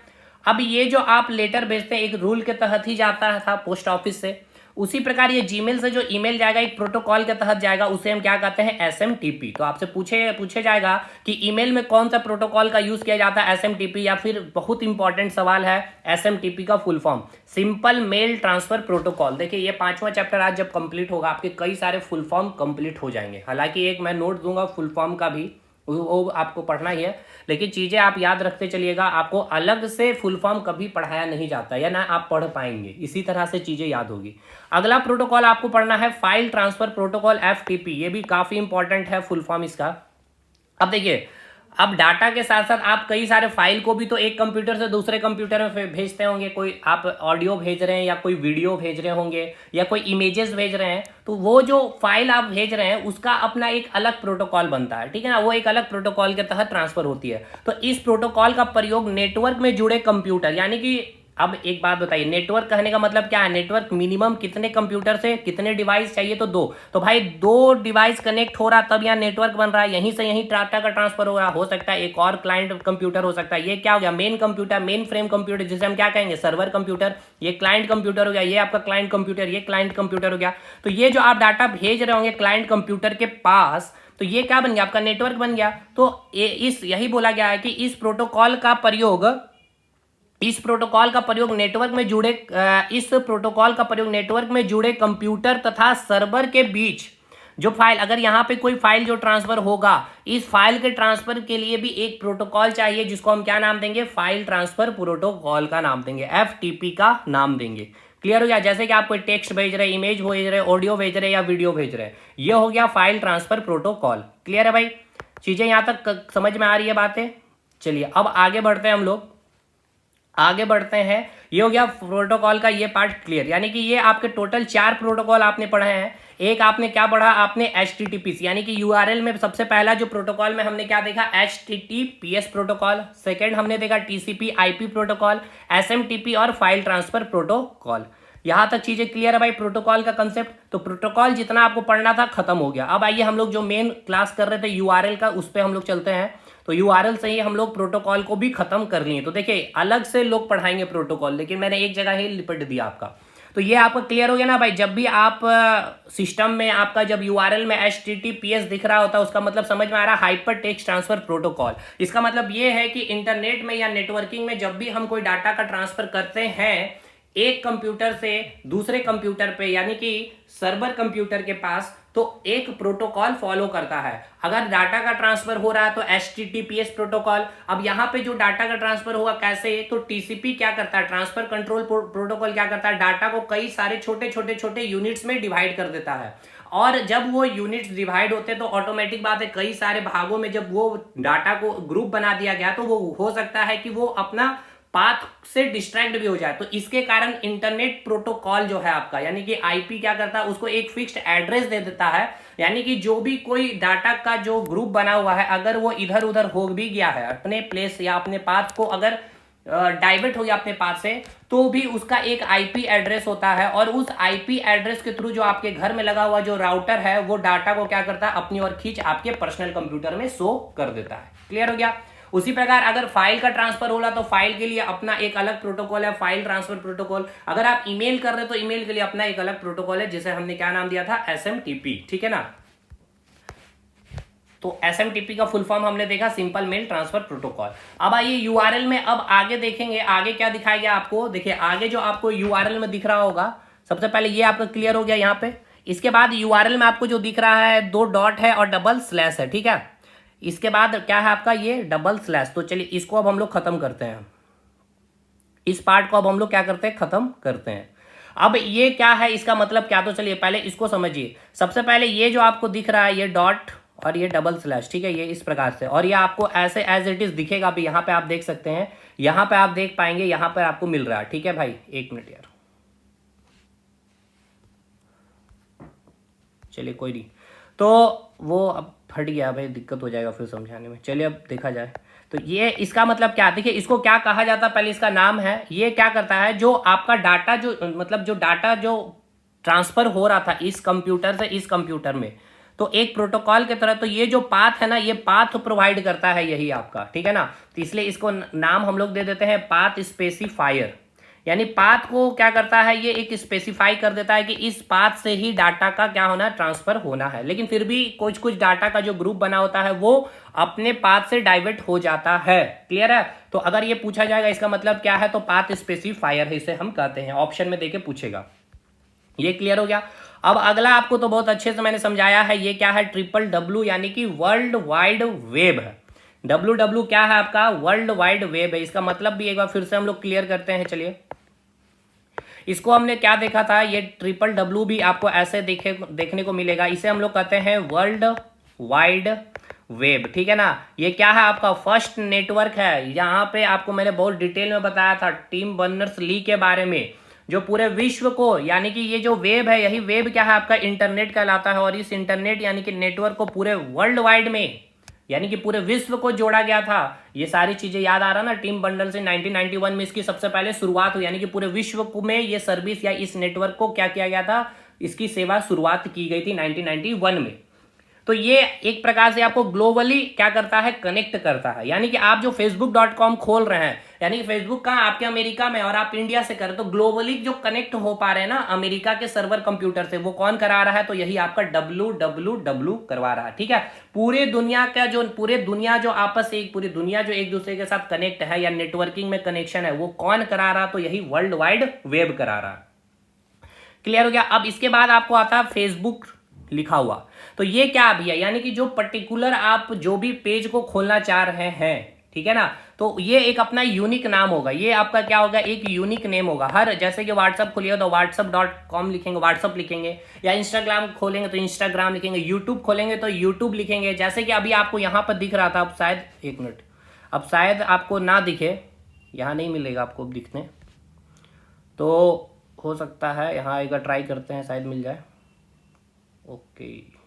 अब ये जो आप लेटर भेजते हैं एक रूल के तहत ही जाता था पोस्ट ऑफिस से, उसी प्रकार ये जीमेल से जो ईमेल जाएगा एक प्रोटोकॉल के तहत जाएगा, उसे हम क्या कहते हैं, एसएमटीपी। तो आपसे पूछे जाएगा कि ईमेल में कौन सा प्रोटोकॉल का यूज किया जाता है, एसएमटीपी, या फिर बहुत इंपॉर्टेंट सवाल है, एसएमटीपी का full form simple mail transfer protocol. देखिए ये 5वां चैप्टर आज जब कंप्लीट होगा आपके कई सारे फुल फॉर्म कंप्लीट हो जाएंगे। हालांकि एक मैं नोट दूंगा फुल फॉर्म का भी, वो आपको पढ़ना ही है, लेकिन चीजें आप याद रखते चलिएगा, आपको अलग से फुल फॉर्म कभी पढ़ाया नहीं जाता, या ना आप पढ़ पाएंगे, इसी तरह से चीजें याद होगी। अगला प्रोटोकॉल आपको पढ़ना है फाइल ट्रांसफर प्रोटोकॉल, एफटीपी, ये भी काफी इंपॉर्टेंट है फुल फॉर्म इसका। अब देखिए, अब डाटा के साथ साथ आप कई सारे फाइल को भी तो एक कंप्यूटर से दूसरे कंप्यूटर में भेजते होंगे, कोई आप ऑडियो भेज रहे हैं या कोई वीडियो भेज रहे होंगे या कोई इमेजेस भेज रहे हैं, तो वो जो फाइल आप भेज रहे हैं उसका अपना एक अलग प्रोटोकॉल बनता है, ठीक है ना, वो एक अलग प्रोटोकॉल के तहत ट्रांसफर होती है। तो इस प्रोटोकॉल का प्रयोग नेटवर्क में जुड़े कंप्यूटर, यानी कि अब एक बात बताइए, नेटवर्क कहने का मतलब क्या है, नेटवर्क मिनिमम कितने कंप्यूटर से कितने डिवाइस चाहिए, तो 2, तो भाई 2 डिवाइस कनेक्ट हो रहा तब यहाँ नेटवर्क बन रहा है, यहीं से यहीं डाटा का ट्रांसफर हो रहा, हो सकता है एक और क्लाइंट कंप्यूटर हो सकता है, ये क्या हो गया, main computer, main frame computer, जिसे हम क्या कहेंगे, सर्वर कंप्यूटर, ये क्लाइंट कंप्यूटर हो गया, ये आपका क्लाइंट कंप्यूटर, ये क्लाइंट कंप्यूटर हो गया। तो ये जो आप डाटा भेज रहे होंगे क्लाइंट कंप्यूटर के पास, तो ये क्या बन गया, आपका नेटवर्क बन गया। तो यही बोला गया है कि इस प्रोटोकॉल का नेटवर्क में जुड़े कंप्यूटर तथा सर्वर के बीच जो फाइल, अगर यहाँ पे कोई फाइल जो ट्रांसफर होगा, इस फाइल के ट्रांसफर के लिए भी एक प्रोटोकॉल चाहिए, जिसको हम क्या नाम देंगे, फाइल ट्रांसफर प्रोटोकॉल का नाम देंगे, एफटीपी का नाम देंगे। क्लियर हो गया। जैसे कि आप कोई टेक्स्ट भेज रहे, इमेज भेज रहे, ऑडियो भेज रहे या वीडियो भेज रहे, ये हो गया फाइल ट्रांसफर प्रोटोकॉल। क्लियर है भाई, चीजें यहां तक समझ में आ रही है बातें। चलिए अब आगे बढ़ते हैं, हम लोग आगे बढ़ते हैं। ये हो गया प्रोटोकॉल का ये पार्ट क्लियर, यानी कि ये आपके टोटल 4 प्रोटोकॉल आपने पढ़े हैं। एक आपने क्या पढ़ा, आपने HTTP, यानी कि URL में सबसे पहला जो प्रोटोकॉल में हमने क्या देखा, HTTPS प्रोटोकॉल। सेकंड हमने देखा TCP IP प्रोटोकॉल, SMTP और फाइल ट्रांसफर प्रोटोकॉल। यहां तक चीजें क्लियर है भाई, प्रोटोकॉल का कंसेप्ट। तो प्रोटोकॉल जितना आपको पढ़ना था खत्म हो गया। अब आइए हम लोग जो मेन क्लास कर रहे थे URL का, उस पर हम लोग चलते हैं। तो URL से ही हम लोग प्रोटोकॉल को भी खत्म कर लिए। तो देखिए अलग से लोग पढ़ाएंगे प्रोटोकॉल, लेकिन मैंने एक जगह ही लिपट दिया आपका। तो ये आपका क्लियर हो गया ना भाई। जब भी आप सिस्टम में आपका जब URL में HTTPS दिख रहा होता है, उसका मतलब समझ में आ रहा है, हाइपर टेक्स्ट ट्रांसफर प्रोटोकॉल। इसका मतलब ये है कि इंटरनेट में या नेटवर्किंग में जब भी हम कोई डाटा का ट्रांसफर करते हैं एक कंप्यूटर से दूसरे कंप्यूटर पे, यानी कि सर्वर कंप्यूटर के पास, तो एक प्रोटोकॉल फॉलो करता है। अगर डाटा का ट्रांसफर हो रहा है तो HTTPS प्रोटोकॉल। अब यहाँ पे जो डाटा का ट्रांसफर होगा कैसे, तो TCP क्या करता है, ट्रांसफर कंट्रोल प्रोटोकॉल क्या करता है, डाटा को कई सारे छोटे यूनिट्स में डिवाइड कर देता है। और जब वो यूनिट्स डिवाइड होते हैं तो ऑटोमेटिक बात है, कई सारे भागों में जब वो डाटा को ग्रुप बना दिया गया, तो वो हो सकता है कि वो अपना पाथ से डिस्ट्रैक्ट भी हो जाए। तो इसके कारण इंटरनेट प्रोटोकॉल जो है आपका, यानी कि आईपी क्या करता है, उसको एक फिक्स्ड एड्रेस दे देता है। यानी कि जो भी कोई डाटा का जो ग्रुप बना हुआ है, अगर वो इधर उधर हो भी गया है, अपने प्लेस या अपने पाथ को अगर डाइवर्ट हो गया अपने पास से, तो भी उसका एक आईपी एड्रेस होता है, और उस आईपी एड्रेस के थ्रू जो आपके घर में लगा हुआ जो राउटर है वो डाटा को क्या करता है, अपनी ओर खींच आपके पर्सनल कंप्यूटर में शो कर देता है। क्लियर हो गया। उसी प्रकार अगर फाइल का ट्रांसफर होला तो फाइल के लिए अपना एक अलग प्रोटोकॉल है, फाइल ट्रांसफर प्रोटोकॉल। अगर आप ईमेल कर रहे हो तो ईमेल के लिए अपना एक अलग प्रोटोकॉल है, जिसे हमने क्या नाम दिया था, SMTP। ठीक है ना। तो SMTP का फुल फॉर्म हमने देखा, सिंपल मेल ट्रांसफर प्रोटोकॉल। अब आइए यूआरएल में अब आगे देखेंगे, आगे क्या दिखाया गया आपको। देखिए आगे जो आपको यूआरएल में दिख रहा होगा, सबसे पहले ये आपका क्लियर हो गया यहाँ पे। इसके बाद यूआरएल में आपको जो दिख रहा है 2 डॉट है और डबल स्लैश है। ठीक है, इसके बाद क्या है आपका ये डबल स्लैश। तो चलिए इसको अब हम लोग खत्म करते हैं, इस पार्ट को अब हम लोग क्या करते हैं, खत्म करते हैं। अब ये क्या है, इसका मतलब क्या, तो चलिए पहले इसको समझिए। सबसे पहले ये जो आपको दिख रहा है ये डॉट और ये डबल स्लैश, ठीक है, ये इस प्रकार से, और ये आपको ऐसे एज इट इज दिखेगा भी। यहाँ पे आप देख सकते हैं, यहाँ पे आप देख पाएंगे, यहाँ पर आपको मिल रहा है। ठीक है भाई, एक मिनट यार, चलिए कोई नहीं, तो वो अब फट गया भाई, दिक्कत हो जाएगा फिर समझाने में। चलिए अब देखा जाए तो ये इसका मतलब क्या, देखिए इसको क्या कहा जाता है, पहले इसका नाम है। ये क्या करता है, जो आपका डाटा जो मतलब जो डाटा जो ट्रांसफर हो रहा था इस कंप्यूटर से इस कंप्यूटर में, तो एक प्रोटोकॉल की तरह, तो ये जो पाथ है ना, ये पाथ प्रोवाइड करता है यही आपका। ठीक है ना, तो इसलिए इसको नाम हम लोग दे देते हैं पाथ स्पेसिफायर। यानी पाथ को क्या करता है, ये एक स्पेसिफाई कर देता है कि इस पाथ से ही डाटा का क्या होना, ट्रांसफर होना है। लेकिन फिर भी कुछ कुछ डाटा का जो ग्रुप बना होता है वो अपने पाथ से डाइवर्ट हो जाता है। क्लियर है। तो अगर ये पूछा जाएगा इसका मतलब क्या है, तो पाथ स्पेसिफायर है, इसे हम कहते हैं। ऑप्शन में देके पूछेगा। ये क्लियर हो गया। अब अगला आपको तो बहुत अच्छे से मैंने समझाया है, ये क्या है, WWW यानी कि वर्ल्ड वाइड वेब है। WWW क्या है आपका, वर्ल्ड वाइड वेब है। इसका मतलब भी एक बार फिर से हम लोग क्लियर करते हैं। चलिए, इसको हमने क्या देखा था, ये WWW भी आपको ऐसे देखने को मिलेगा। इसे हम लोग कहते हैं वर्ल्ड वाइड वेब। ठीक है ना। ये क्या है आपका, फर्स्ट नेटवर्क है। यहाँ पे आपको मैंने बहुत डिटेल में बताया था टिम बर्नर्स-ली के बारे में, जो पूरे विश्व को, यानी कि ये जो वेब है, यही वेब क्या है आपका, इंटरनेट कहलाता है। और इस इंटरनेट यानी कि नेटवर्क को पूरे वर्ल्ड वाइड में, यानी कि पूरे विश्व को जोड़ा गया था। ये सारी चीजें याद आ रहा ना, टीम बंडल से 1991 में इसकी सबसे पहले शुरुआत हुई, यानी कि पूरे विश्व में ये सर्विस या इस नेटवर्क को क्या किया गया था, इसकी सेवा शुरुआत की गई थी 1991 में। तो ये एक प्रकार से आपको ग्लोबली क्या करता है, कनेक्ट करता है। यानी कि आप जो facebook.com खोल रहे हैं, यानी कि फेसबुक कहाँ, आपके अमेरिका में, और आप इंडिया से करें, तो ग्लोबली जो कनेक्ट हो पा रहे हैं ना अमेरिका के सर्वर कंप्यूटर से, वो कौन करा रहा है, तो यही आपका WWW करवा रहा है। ठीक है। पूरे दुनिया जो आपस एक पूरी दुनिया जो एक दूसरे के साथ कनेक्ट है या नेटवर्किंग में कनेक्शन है, वो कौन करा रहा, तो यही वर्ल्ड वाइड वेब करा रहा है। क्लियर हो गया। अब इसके बाद आपको आता है फेसबुक लिखा हुआ। तो ये क्या भैया, यानी कि जो पर्टिकुलर आप जो भी पेज को खोलना चाह रहे हैं, ठीक है ना, तो ये एक अपना यूनिक नाम होगा। ये आपका क्या होगा, एक यूनिक नेम होगा। हर जैसे कि व्हाट्सअप खोलिएगा तो whatsapp.com लिखेंगे, व्हाट्सअप लिखेंगे, या इंस्टाग्राम खोलेंगे तो इंस्टाग्राम लिखेंगे, यूट्यूब खोलेंगे तो यूट्यूब लिखेंगे। जैसे कि अभी आपको यहाँ पर दिख रहा था, अब शायद एक मिनट, अब शायद आपको ना दिखे, यहाँ नहीं मिलेगा आपको दिखने, तो हो सकता है यहाँ आएगा, ट्राई करते हैं, शायद मिल जाए। ओके,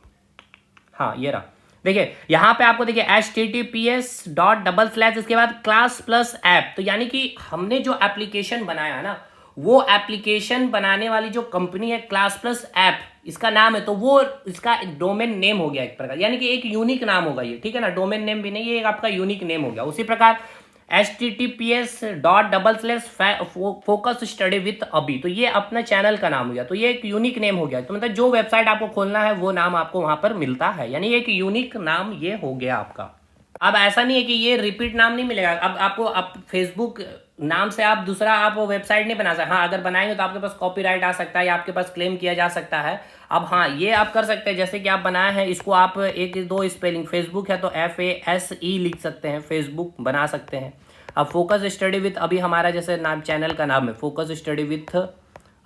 हाँ ये रहा। देखिए यहाँ पे आपको देखिए https:// इसके बाद class+app। तो यानी कि हमने जो एप्लीकेशन बनाया है ना, वो एप्लीकेशन बनाने वाली जो कंपनी है class+app इसका नाम है, तो वो इसका एक डोमेन नेम हो गया एक प्रकार, यानी कि एक यूनिक नाम होगा ये। ठीक है ना, डोमेन नेम भी नहीं, ये एक आपका यूनिक नेम हो गया। उसी प्रकार https:// फोकस स्टडी विथ अभी, तो ये अपना चैनल का नाम हो गया, तो ये एक यूनिक नेम हो गया। तो मतलब जो वेबसाइट आपको खोलना है वो नाम आपको वहां पर मिलता है, यानी एक यूनिक नाम ये हो गया आपका। अब ऐसा नहीं है कि ये रिपीट नाम नहीं मिलेगा। अब आपको अब फेसबुक नाम से आप दूसरा आप वेबसाइट नहीं बना सकते। हाँ, अगर बनाएंगे तो आपके पास कॉपीराइट आ सकता है या आपके पास क्लेम किया जा सकता है। अब हाँ, ये आप कर सकते हैं, जैसे कि आप बनाए हैं इसको, आप एक दो स्पेलिंग, फेसबुक है तो FASE लिख सकते हैं, फेसबुक बना सकते हैं। अब फोकस स्टडी विथ अभी हमारा जैसे नाम चैनल का नाम है फोकस स्टडी विथ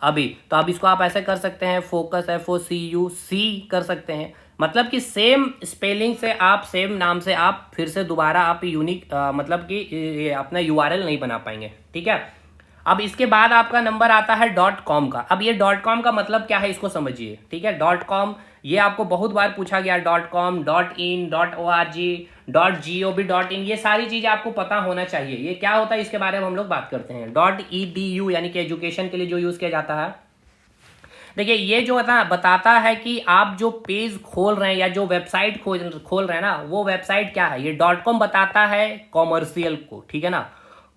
अभी, तो अब इसको आप ऐसे कर सकते हैं, फोकस FOCUC कर सकते हैं। मतलब कि सेम स्पेलिंग से आप, सेम नाम से आप फिर से दोबारा आप यूनिक मतलब कि ये अपना URL नहीं बना पाएंगे। ठीक है। अब इसके बाद आपका नंबर आता है .com का। अब ये .com का मतलब क्या है इसको समझिए। ठीक है, .com ये आपको बहुत बार पूछा गया, .com, .in, .org, .gov, .in, ये सारी चीज़ें आपको पता होना चाहिए। ये क्या होता है इसके बारे में हम लोग बात करते हैं। .edu यानी कि एजुकेशन के लिए जो यूज़ किया जाता है। देखिए ये जो बताता है कि आप जो पेज खोल रहे हैं या जो वेबसाइट खोल रहे हैं ना, वो वेबसाइट क्या है। ये .com बताता है कॉमर्शियल को, ठीक है ना,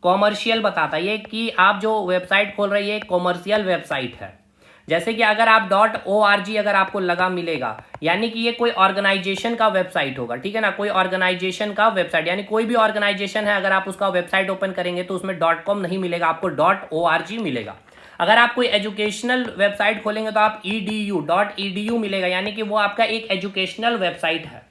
कॉमर्शियल बताता है ये कि आप जो वेबसाइट खोल रहे हैं ये कॉमर्शियल वेबसाइट है। जैसे कि अगर आप .org अगर आपको लगा मिलेगा, यानी कि ये कोई ऑर्गेनाइजेशन का वेबसाइट होगा, ठीक है ना, कोई ऑर्गेनाइजेशन का वेबसाइट, यानी कोई भी ऑर्गेनाइजेशन है, अगर आप उसका वेबसाइट ओपन करेंगे तो उसमें .com नहीं मिलेगा, आपको .org मिलेगा। अगर आप कोई एजुकेशनल वेबसाइट खोलेंगे तो आप edu मिलेगा, यानी कि वो आपका एक एजुकेशनल वेबसाइट है।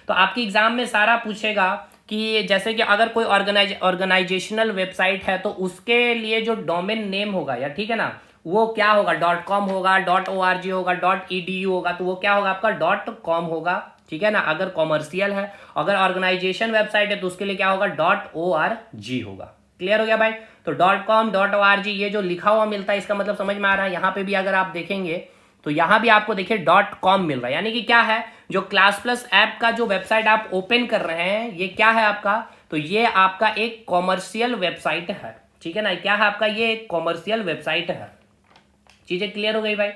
तो आपकी एग्जाम में सारा पूछेगा कि जैसे कि अगर कोई ऑर्गेनाइजेशनल वेबसाइट है तो उसके लिए जो डोमेन नेम होगा, या ठीक है ना, वो क्या होगा, .com होगा, .org होगा, .edu होगा, तो वो क्या होगा आपका .com होगा, ठीक है ना, अगर कॉमर्शियल है। अगर ऑर्गेनाइजेशन वेबसाइट है तो उसके लिए क्या होगा, .org होगा। क्लियर हो गया भाई। तो .com, .org ये जो लिखा हुआ मिलता है, इसका मतलब समझ में आ रहा है। यहाँ पे भी अगर आप देखेंगे तो यहाँ भी आपको देखिए .com मिल रहा है, यानी कि क्या है, जो क्लास प्लस ऐप का जो वेबसाइट आप ओपन कर रहे हैं ये क्या है आपका, तो ये आपका एक कॉमर्शियल वेबसाइट है, ठीक है ना, क्या है आपका, ये एक कॉमर्शियल वेबसाइट है। चीजें क्लियर हो गई भाई।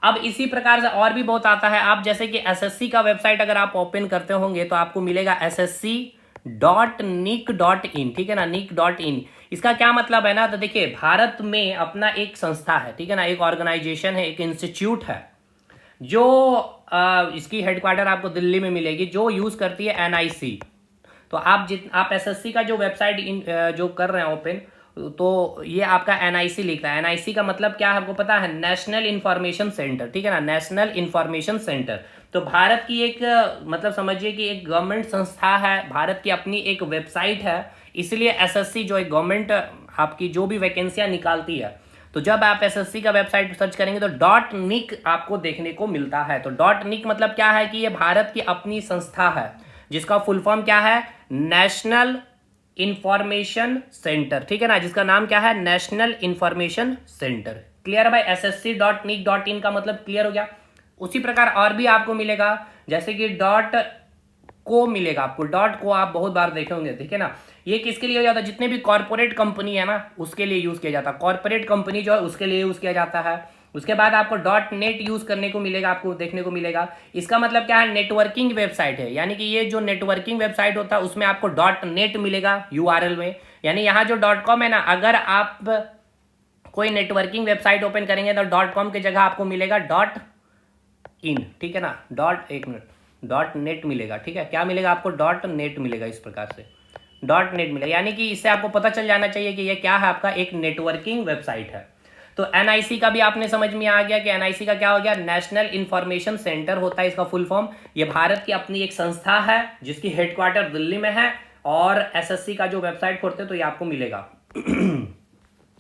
अब इसी प्रकार से और भी बहुत आता है। आप जैसे कि एसएससी का वेबसाइट अगर आप ओपन करते होंगे तो आपको मिलेगा ssc.nic.in, ठीक है ना, nic.in। इसका क्या मतलब है ना, तो देखिए भारत में अपना एक संस्था है, ठीक है ना, एक ऑर्गेनाइजेशन है, एक इंस्टीट्यूट है, जो इसकी हेडक्वार्टर आपको दिल्ली में मिलेगी, जो यूज करती है एनआईसी। तो आप एसएससी का जो वेबसाइट जो कर रहे हैं ओपन, तो ये आपका एनआईसी लिखता है। एनआईसी का मतलब क्या है आपको पता है, नेशनल इंफॉर्मेशन सेंटर, ठीक है ना, नेशनल इंफॉर्मेशन सेंटर। तो भारत की एक मतलब समझिए कि एक गवर्नमेंट संस्था है, भारत की अपनी एक वेबसाइट है, इसलिए एसएससी जो एक गवर्नमेंट आपकी जो भी वैकेंसियां निकालती है, तो जब आप एसएससी का वेबसाइट सर्च करेंगे तो .nic आपको देखने को मिलता है। तो .nic मतलब क्या है कि ये भारत की अपनी संस्था है, जिसका फुल फॉर्म क्या है, नेशनल इंफॉर्मेशन सेंटर, ठीक है ना, जिसका नाम क्या है, नेशनल इंफॉर्मेशन सेंटर। क्लियर है भाई। ssc.nic.in का मतलब क्लियर हो गया। उसी प्रकार और भी आपको मिलेगा, जैसे कि .co मिलेगा आपको। .co आप बहुत बार देखे होंगे, ठीक है ना, ये किसके लिए हो जाता है, जितने भी कॉर्पोरेट कंपनी है ना उसके लिए यूज किया जाता है, कॉर्पोरेट कंपनी जो है उसके लिए यूज किया जाता है। उसके बाद आपको .net यूज करने को मिलेगा, आपको देखने को मिलेगा। इसका मतलब क्या है, नेटवर्किंग वेबसाइट है, यानी कि ये जो नेटवर्किंग वेबसाइट होता है उसमें आपको .net मिलेगा URL में। यानी यहाँ जो .com है ना, अगर आप कोई नेटवर्किंग वेबसाइट ओपन करेंगे तो .com की जगह आपको मिलेगा .in, ठीक है ना, .net मिलेगा, ठीक है, क्या मिलेगा आपको, .net मिलेगा। इस प्रकार से .net मिलेगा, यानी कि इससे आपको पता चल जाना चाहिए कि ये क्या है, आपका एक नेटवर्किंग वेबसाइट है। तो एनआईसी का भी आपने समझ में आ गया कि एनआईसी का क्या हो गया, नेशनल इंफॉर्मेशन सेंटर होता है इसका फुल फॉर्म। ये भारत की अपनी एक संस्था है जिसकी हेडक्वार्टर दिल्ली में है, और एसएससी का जो वेबसाइट खोलते हैं तो ये आपको मिलेगा।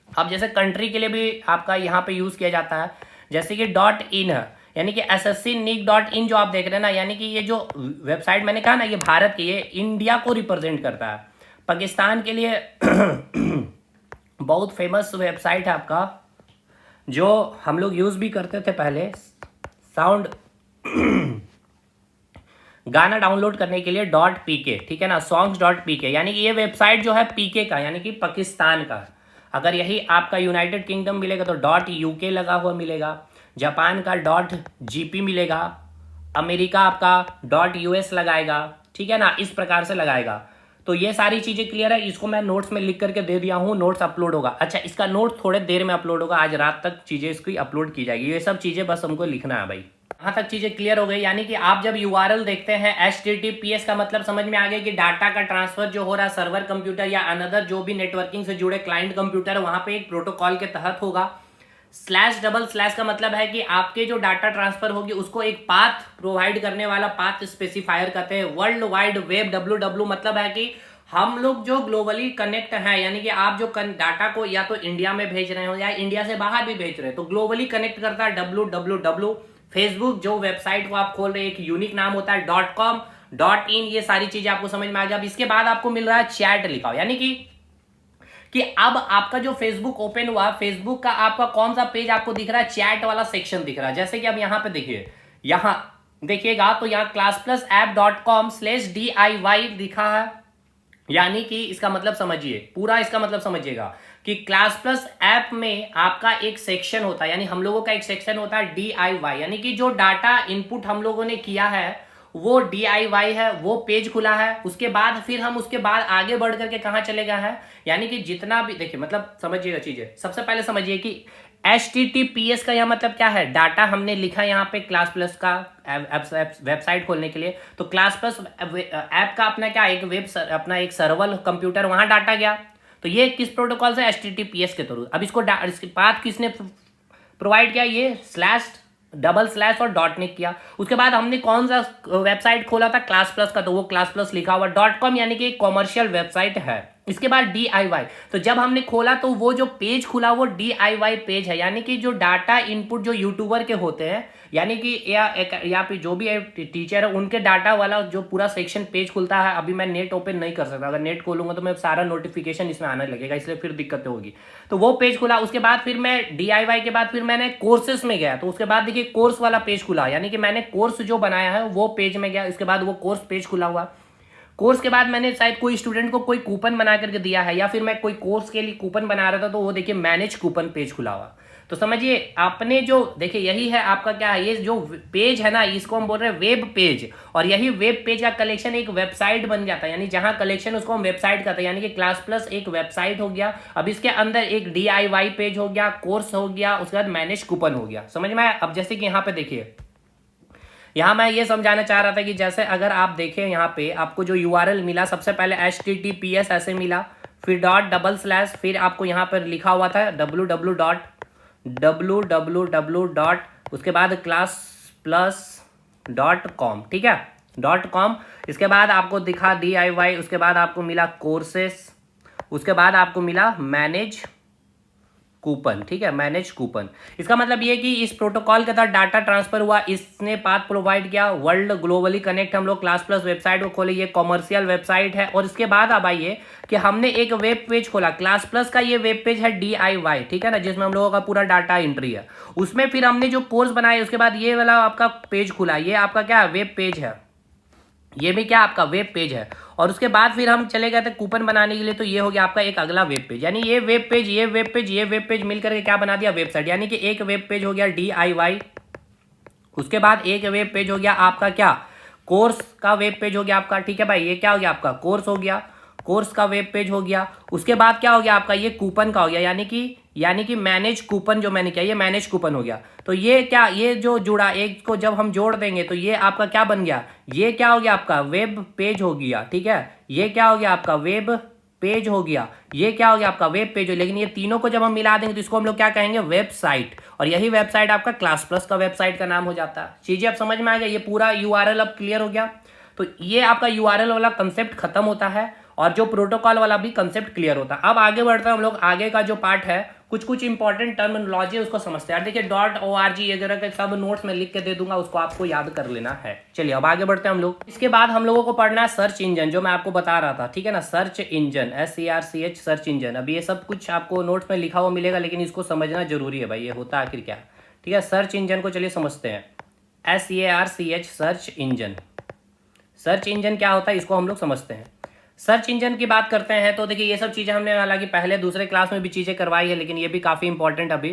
अब जैसे कंट्री के लिए भी आपका यहाँ पे यूज किया जाता है, जैसे कि .in है, यानी कि ssc.nic.in जो आप देख रहे हैं ना, यानी कि ये जो वेबसाइट मैंने कहा ना, ये भारत की, ये इंडिया को रिप्रेजेंट करता है। पाकिस्तान के लिए बहुत फेमस वेबसाइट है आपका, जो हम लोग यूज भी करते थे पहले, साउंड गाना डाउनलोड करने के लिए .pk, ठीक है ना, songs.pk, यानी कि ये वेबसाइट जो है पीके का, यानी कि पाकिस्तान का। अगर यही आपका यूनाइटेड किंगडम मिलेगा तो .uk लगा हुआ मिलेगा, जापान का .gp मिलेगा, अमेरिका आपका .us लगाएगा, ठीक है ना, इस प्रकार से लगाएगा। तो ये सारी चीजें क्लियर है। इसको मैं नोट्स में लिख करके दे दिया हूँ, नोट्स अपलोड होगा। अच्छा, इसका नोट थोड़े देर में अपलोड होगा, आज रात तक चीजें इसकी अपलोड की जाएगी। ये सब चीजें बस हमको लिखना है भाई। यहाँ तक चीजें क्लियर हो गई, यानी कि आप जब URL देखते हैं HTTPS का मतलब समझ में आ गया कि डाटा का ट्रांसफर जो हो रहा है सर्वर कंप्यूटर या अनदर जो भी नेटवर्किंग से जुड़े क्लाइंट कंप्यूटर, वहां पे एक प्रोटोकॉल के तहत होगा। // का मतलब है कि आपके जो डाटा ट्रांसफर होगी उसको एक पाथ प्रोवाइड करने वाला पाथ स्पेसिफायर कहते हैं। वर्ल्ड वाइड वेब WW मतलब है कि हम लोग जो ग्लोबली कनेक्ट है, यानी कि आप जो डाटा को या तो इंडिया में भेज रहे हो या इंडिया से बाहर भी भेज रहे हो, तो ग्लोबली कनेक्ट करता है WWW। फेसबुक जो वेबसाइट को आप खोल रहे हैं एक यूनिक नाम होता है .com, .in, ये सारी चीजें आपको समझ में आ गया। अब इसके बाद आपको मिल रहा है चैट लिखा हो, यानी कि अब आपका जो फेसबुक ओपन हुआ, फेसबुक का आपका कौन सा पेज आपको दिख रहा है, चैट वाला सेक्शन दिख रहा है। जैसे कि अब यहाँ पे देखिए, यहाँ देखिएगा तो यहाँ classplusapp.com/DIY लिखा है, यानी कि इसका मतलब समझिए, पूरा इसका मतलब समझिएगा कि क्लास प्लस ऐप में आपका एक सेक्शन होता है, यानी हम लोगों का एक सेक्शन होता है DIY, यानी कि जो डाटा इनपुट हम लोगों ने किया है वो DIY है, वो पेज खुला है। उसके बाद फिर हम उसके बाद आगे बढ़ करके कहाँ चले गए हैं, यानी कि जितना भी देखिए मतलब समझिएगा चीजें। सबसे पहले समझिए कि HTTPS का यह मतलब क्या है, डाटा हमने लिखा यहाँ पे क्लास प्लस का वेबसाइट खोलने के लिए। तो क्लास प्लस ऐप का अपना क्या एक अपना एक सर्वर कंप्यूटर, वहां डाटा गया। तो ये किस प्रोटोकॉल से, HTTPS के थ्रू। अब इसके बाद किसने प्रोवाइड किया, ये // और डॉट ने किया। उसके बाद हमने कौन सा वेबसाइट खोला था, क्लास प्लस का, तो वो क्लास प्लस लिखा हुआ .com, यानी कि एक कॉमर्शियल वेबसाइट है। इसके बाद DIY, तो जब हमने खोला तो वो जो पेज खुला वो DIY पेज है, यानी कि जो डाटा इनपुट जो यूट्यूबर के होते हैं, यानी कि या फिर जो भी टीचर है उनके डाटा वाला जो पूरा सेक्शन पेज खुलता है। अभी मैं नेट ओपन नहीं कर सकता, अगर नेट खोलूंगा तो मैं सारा नोटिफिकेशन इसमें आने लगेगा, इसलिए फिर दिक्कत होगी। तो वो पेज खुला। उसके बाद फिर मैं DIY के बाद फिर मैंने कोर्सेस में गया, तो उसके बाद देखिए कोर्स वाला पेज खुला, यानी कि मैंने कोर्स जो बनाया है वो पेज में गया। इसके बाद वो कोर्स पेज खुला हुआ। कोर्स के बाद मैंने शायद कोई स्टूडेंट को कोई कूपन बना करके दिया है, या फिर मैं कोई कोर्स के लिए कूपन बना रहा था, तो वो देखिए मैनेज कूपन पेज खुला हुआ। तो समझिए आपने जो देखिए यही है आपका क्या है, ये जो पेज है ना, इसको हम बोल रहे हैं वेब पेज। और यही वेब पेज का कलेक्शन एक वेबसाइट बन जाता है, यानी जहां कलेक्शन उसको हम वेबसाइट कहते हैं। यानी कि क्लास प्लस एक वेबसाइट हो गया, अब इसके अंदर एक DIY पेज हो गया, कोर्स हो गया, उसके बाद मैनेज कूपन हो गया। समझ में आया। अब जैसे कि यहाँ पे देखिए, यहाँ मैं ये समझाना चाह रहा था कि जैसे अगर आप देखें यहाँ पे आपको जो URL मिला, सबसे पहले HTTPS ऐसे मिला, फिर .// फिर आपको यहाँ पर लिखा हुआ था www. उसके बाद classplus.com, ठीक है, .com। इसके बाद आपको दिखा DIY, उसके बाद आपको मिला कोर्सेस, उसके बाद आपको मिला मैनेज कूपन, ठीक है, मैनेज कूपन। इसका मतलब ये कि इस प्रोटोकॉल के तहत डाटा ट्रांसफर हुआ, इसने पाथ प्रोवाइड किया, वर्ल्ड ग्लोबली कनेक्ट, हम लोग क्लास प्लस वेबसाइट को खोले, ये कॉमर्शियल वेबसाइट है। और इसके बाद अब आइए कि हमने एक वेब पेज खोला, क्लास प्लस का ये वेब पेज है DIY, ठीक है ना, जिसमें हम लोगों का पूरा डाटा एंट्री है। उसमें फिर हमने जो कोर्स बनाए, उसके बाद ये वाला आपका पेज खुला, ये आपका क्या वेब पेज है, ये भी क्या आपका वेब पेज है। और उसके बाद फिर हम चले गए थे कूपन बनाने के लिए, तो ये हो गया आपका एक अगला वेब पेज, यानी ये वेब पेज, ये वेब पेज, ये वेब पेज मिलकर के क्या बना दिया, वेबसाइट। यानी कि एक वेब पेज हो गया DIY, उसके बाद एक वेब पेज हो गया आपका क्या, कोर्स का वेब पेज हो गया आपका, ठीक है भाई, ये क्या हो गया आपका कोर्स हो गया, कोर्स का वेब पेज हो गया। उसके बाद क्या हो गया आपका, ये कूपन का हो गया, यानी कि मैनेज कूपन जो मैंने किया, ये मैनेज कूपन हो गया। तो ये क्या, ये जो जुड़ा एक को जब हम जोड़ देंगे तो ये आपका क्या बन गया, ये क्या हो गया आपका वेब पेज हो गया, ठीक है, ये क्या हो गया आपका वेब पेज हो गया, ये क्या हो गया आपका वेब पेज हो। लेकिन ये तीनों को जब हम मिला देंगे तो इसको हम लोग क्या कहेंगे, वेबसाइट। और यही वेबसाइट आपका क्लास प्लस का वेबसाइट का नाम हो जाता है। चीजें अब समझ में आ गया, ये पूरा URL अब क्लियर हो गया। तो ये आपका URL वाला कंसेप्ट खत्म होता है और जो प्रोटोकॉल वाला भी कंसेप्ट क्लियर होता है। अब आगे बढ़ते हैं हम लोग, आगे का जो पार्ट है कुछ इंपॉर्टेंट टर्मिनोलॉजी उसको समझते हैं। देखिए .org वगैरह के सब नोट्स में लिख के दे दूंगा, उसको आपको याद कर लेना है। चलिए अब आगे बढ़ते हैं हम लोग। इसके बाद हम लोगों को पढ़ना है सर्च इंजन, जो मैं आपको बता रहा था, ठीक है ना, search engine, SERCH search engine. अब ये सब कुछ आपको नोट्स में लिखा हुआ मिलेगा, लेकिन इसको समझना जरूरी है भाई, ये होता आखिर क्या, ठीक है। सर्च इंजन को चलिए समझते हैं, SERCH search engine. Search engine क्या होता है इसको हम लोग समझते हैं। सर्च इंजन की बात करते हैं तो देखिए ये सब चीज़ें हमने हालांकि पहले दूसरे क्लास में भी चीज़ें करवाई है, लेकिन ये भी काफ़ी इंपॉर्टेंट अभी।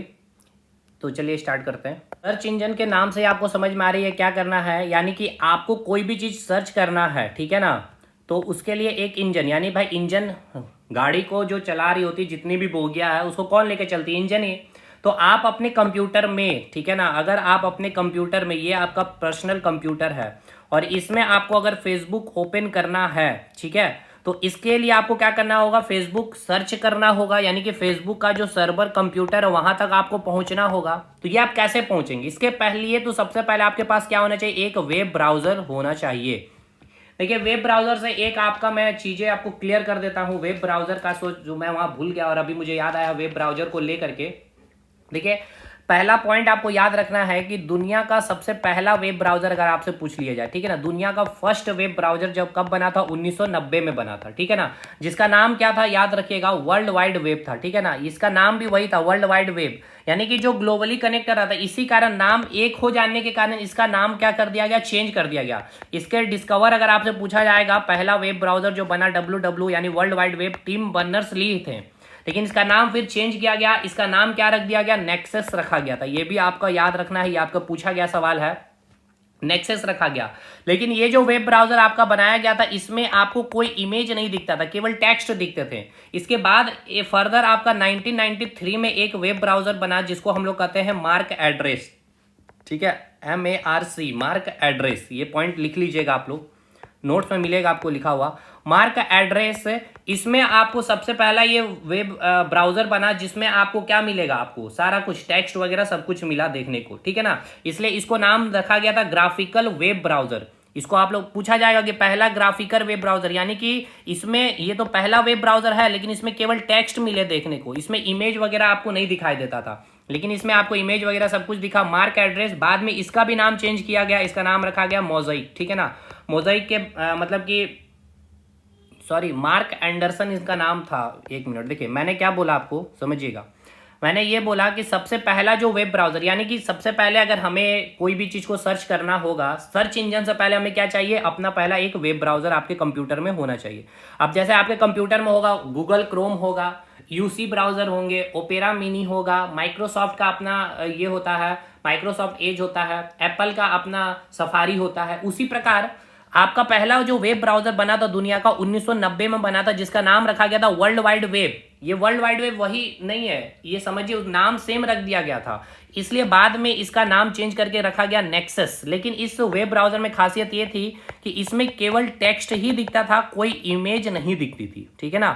तो चलिए स्टार्ट करते हैं। सर्च इंजन के नाम से आपको समझ में आ रही है क्या करना है, यानी कि आपको कोई भी चीज़ सर्च करना है, ठीक है ना, तो उसके लिए एक इंजन, यानी भाई इंजन गाड़ी को जो चला रही होती, जितनी भी बोगियां है उसको कौन लेके चलती है, इंजन ही। तो आप अपने कंप्यूटर में, ठीक है ना, अगर आप अपने कंप्यूटर में, ये आपका पर्सनल कंप्यूटर है और इसमें आपको अगर फेसबुक ओपन करना है, ठीक है, तो इसके लिए आपको क्या करना होगा, फेसबुक सर्च करना होगा, यानी कि फेसबुक का जो सर्वर कंप्यूटर है वहां तक आपको पहुंचना होगा। तो ये आप कैसे पहुंचेंगे, इसके पहले तो सबसे पहले आपके पास क्या होना चाहिए, एक वेब ब्राउजर होना चाहिए। देखिए वेब ब्राउजर से एक आपका मैं चीजें आपको क्लियर कर देता हूं, वेब ब्राउजर का जो मैं वहां भूल गया और अभी मुझे याद आया वेब ब्राउजर को लेकर के। देखिए पहला पॉइंट आपको याद रखना है कि दुनिया का सबसे पहला वेब ब्राउजर अगर आपसे पूछ लिया जाए, ठीक है ना, दुनिया का फर्स्ट वेब ब्राउजर जब कब बना था, 1990 में बना था, ठीक है ना, जिसका नाम क्या था याद रखिएगा, वर्ल्ड वाइड वेब था, ठीक है ना, इसका नाम भी वही था, वर्ल्ड वाइड वेब, यानी कि जो ग्लोबली कनेक्ट कर रहा था। इसी कारण नाम एक हो जाने के कारण इसका नाम क्या कर दिया गया, चेंज कर दिया गया। इसके डिस्कवर अगर आपसे पूछा जाएगा, पहला वेब ब्राउजर जो बना WW यानी world wide web, Tim Berners Lee थे, लेकिन इसका नाम फिर चेंज किया गया। इसका नाम क्या रख दिया गया, नेक्सस रखा गया था। ये भी आपका याद रखना है, ये आपका पूछा गया सवाल है, नेक्सस रखा गया। लेकिन ये जो वेब ब्राउजर आपका बनाया गया था, इसमें आपको कोई इमेज नहीं दिखता था, केवल टेक्स्ट दिखते थे। इसके बाद फर्दर आपका 1993 में एक वेब ब्राउजर बना जिसको हम लोग कहते हैं मार्क एड्रेस, ठीक है, MARC, मार्क एड्रेस। ये पॉइंट लिख लीजिएगा आप लोग, नोट्स में मिलेगा आपको लिखा हुआ, मार्क एड्रेस। इसमें आपको सबसे पहला ये वेब ब्राउजर बना जिसमें आपको क्या मिलेगा, आपको सारा कुछ टेक्स्ट वगैरह सब कुछ मिला देखने को, ठीक है ना। इसलिए इसको नाम रखा गया था ग्राफिकल वेब ब्राउजर। इसको आप लोग पूछा जाएगा कि पहला ग्राफिकल वेब ब्राउजर, यानी कि इसमें ये तो पहला वेब ब्राउजर है, लेकिन इसमें केवल टेक्स्ट मिले देखने को, इसमें इमेज वगैरह आपको नहीं दिखाई देता था, लेकिन इसमें आपको इमेज वगैरह सब कुछ दिखा। मार्क एड्रेस, बाद में इसका भी नाम चेंज किया गया, इसका नाम रखा गया मोज़ाइक, ठीक है ना। मोज़ाइक के मतलब कि सॉरी, मार्क एंडरसन इसका नाम था। एक मिनट, देखिए मैंने क्या बोला आपको समझिएगा, मैंने ये बोला कि सबसे पहला जो वेब ब्राउजर, यानी कि सबसे पहले अगर हमें कोई भी चीज़ को सर्च करना होगा, सर्च इंजन से पहले हमें क्या चाहिए, अपना पहला एक वेब ब्राउजर आपके कंप्यूटर में होना चाहिए। अब जैसे आपके कंप्यूटर में होगा गूगल क्रोम होगा, यूसी ब्राउजर होंगे, ओपेरा मिनी होगा, माइक्रोसॉफ्ट का अपना ये होता है, माइक्रोसॉफ्ट एज होता है, एप्पल का अपना सफारी होता है। उसी प्रकार आपका पहला जो वेब ब्राउजर बना था दुनिया का 1990 में बना था, जिसका नाम रखा गया था वर्ल्ड वाइड वेब। ये वर्ल्ड वाइड वेब वही नहीं है, ये समझिए, उस नाम सेम रख दिया गया था, इसलिए बाद में इसका नाम चेंज करके रखा गया नेक्सस। लेकिन इस वेब ब्राउजर में खासियत ये थी कि इसमें केवल टेक्स्ट ही दिखता था, कोई इमेज नहीं दिखती थी, ठीक है ना,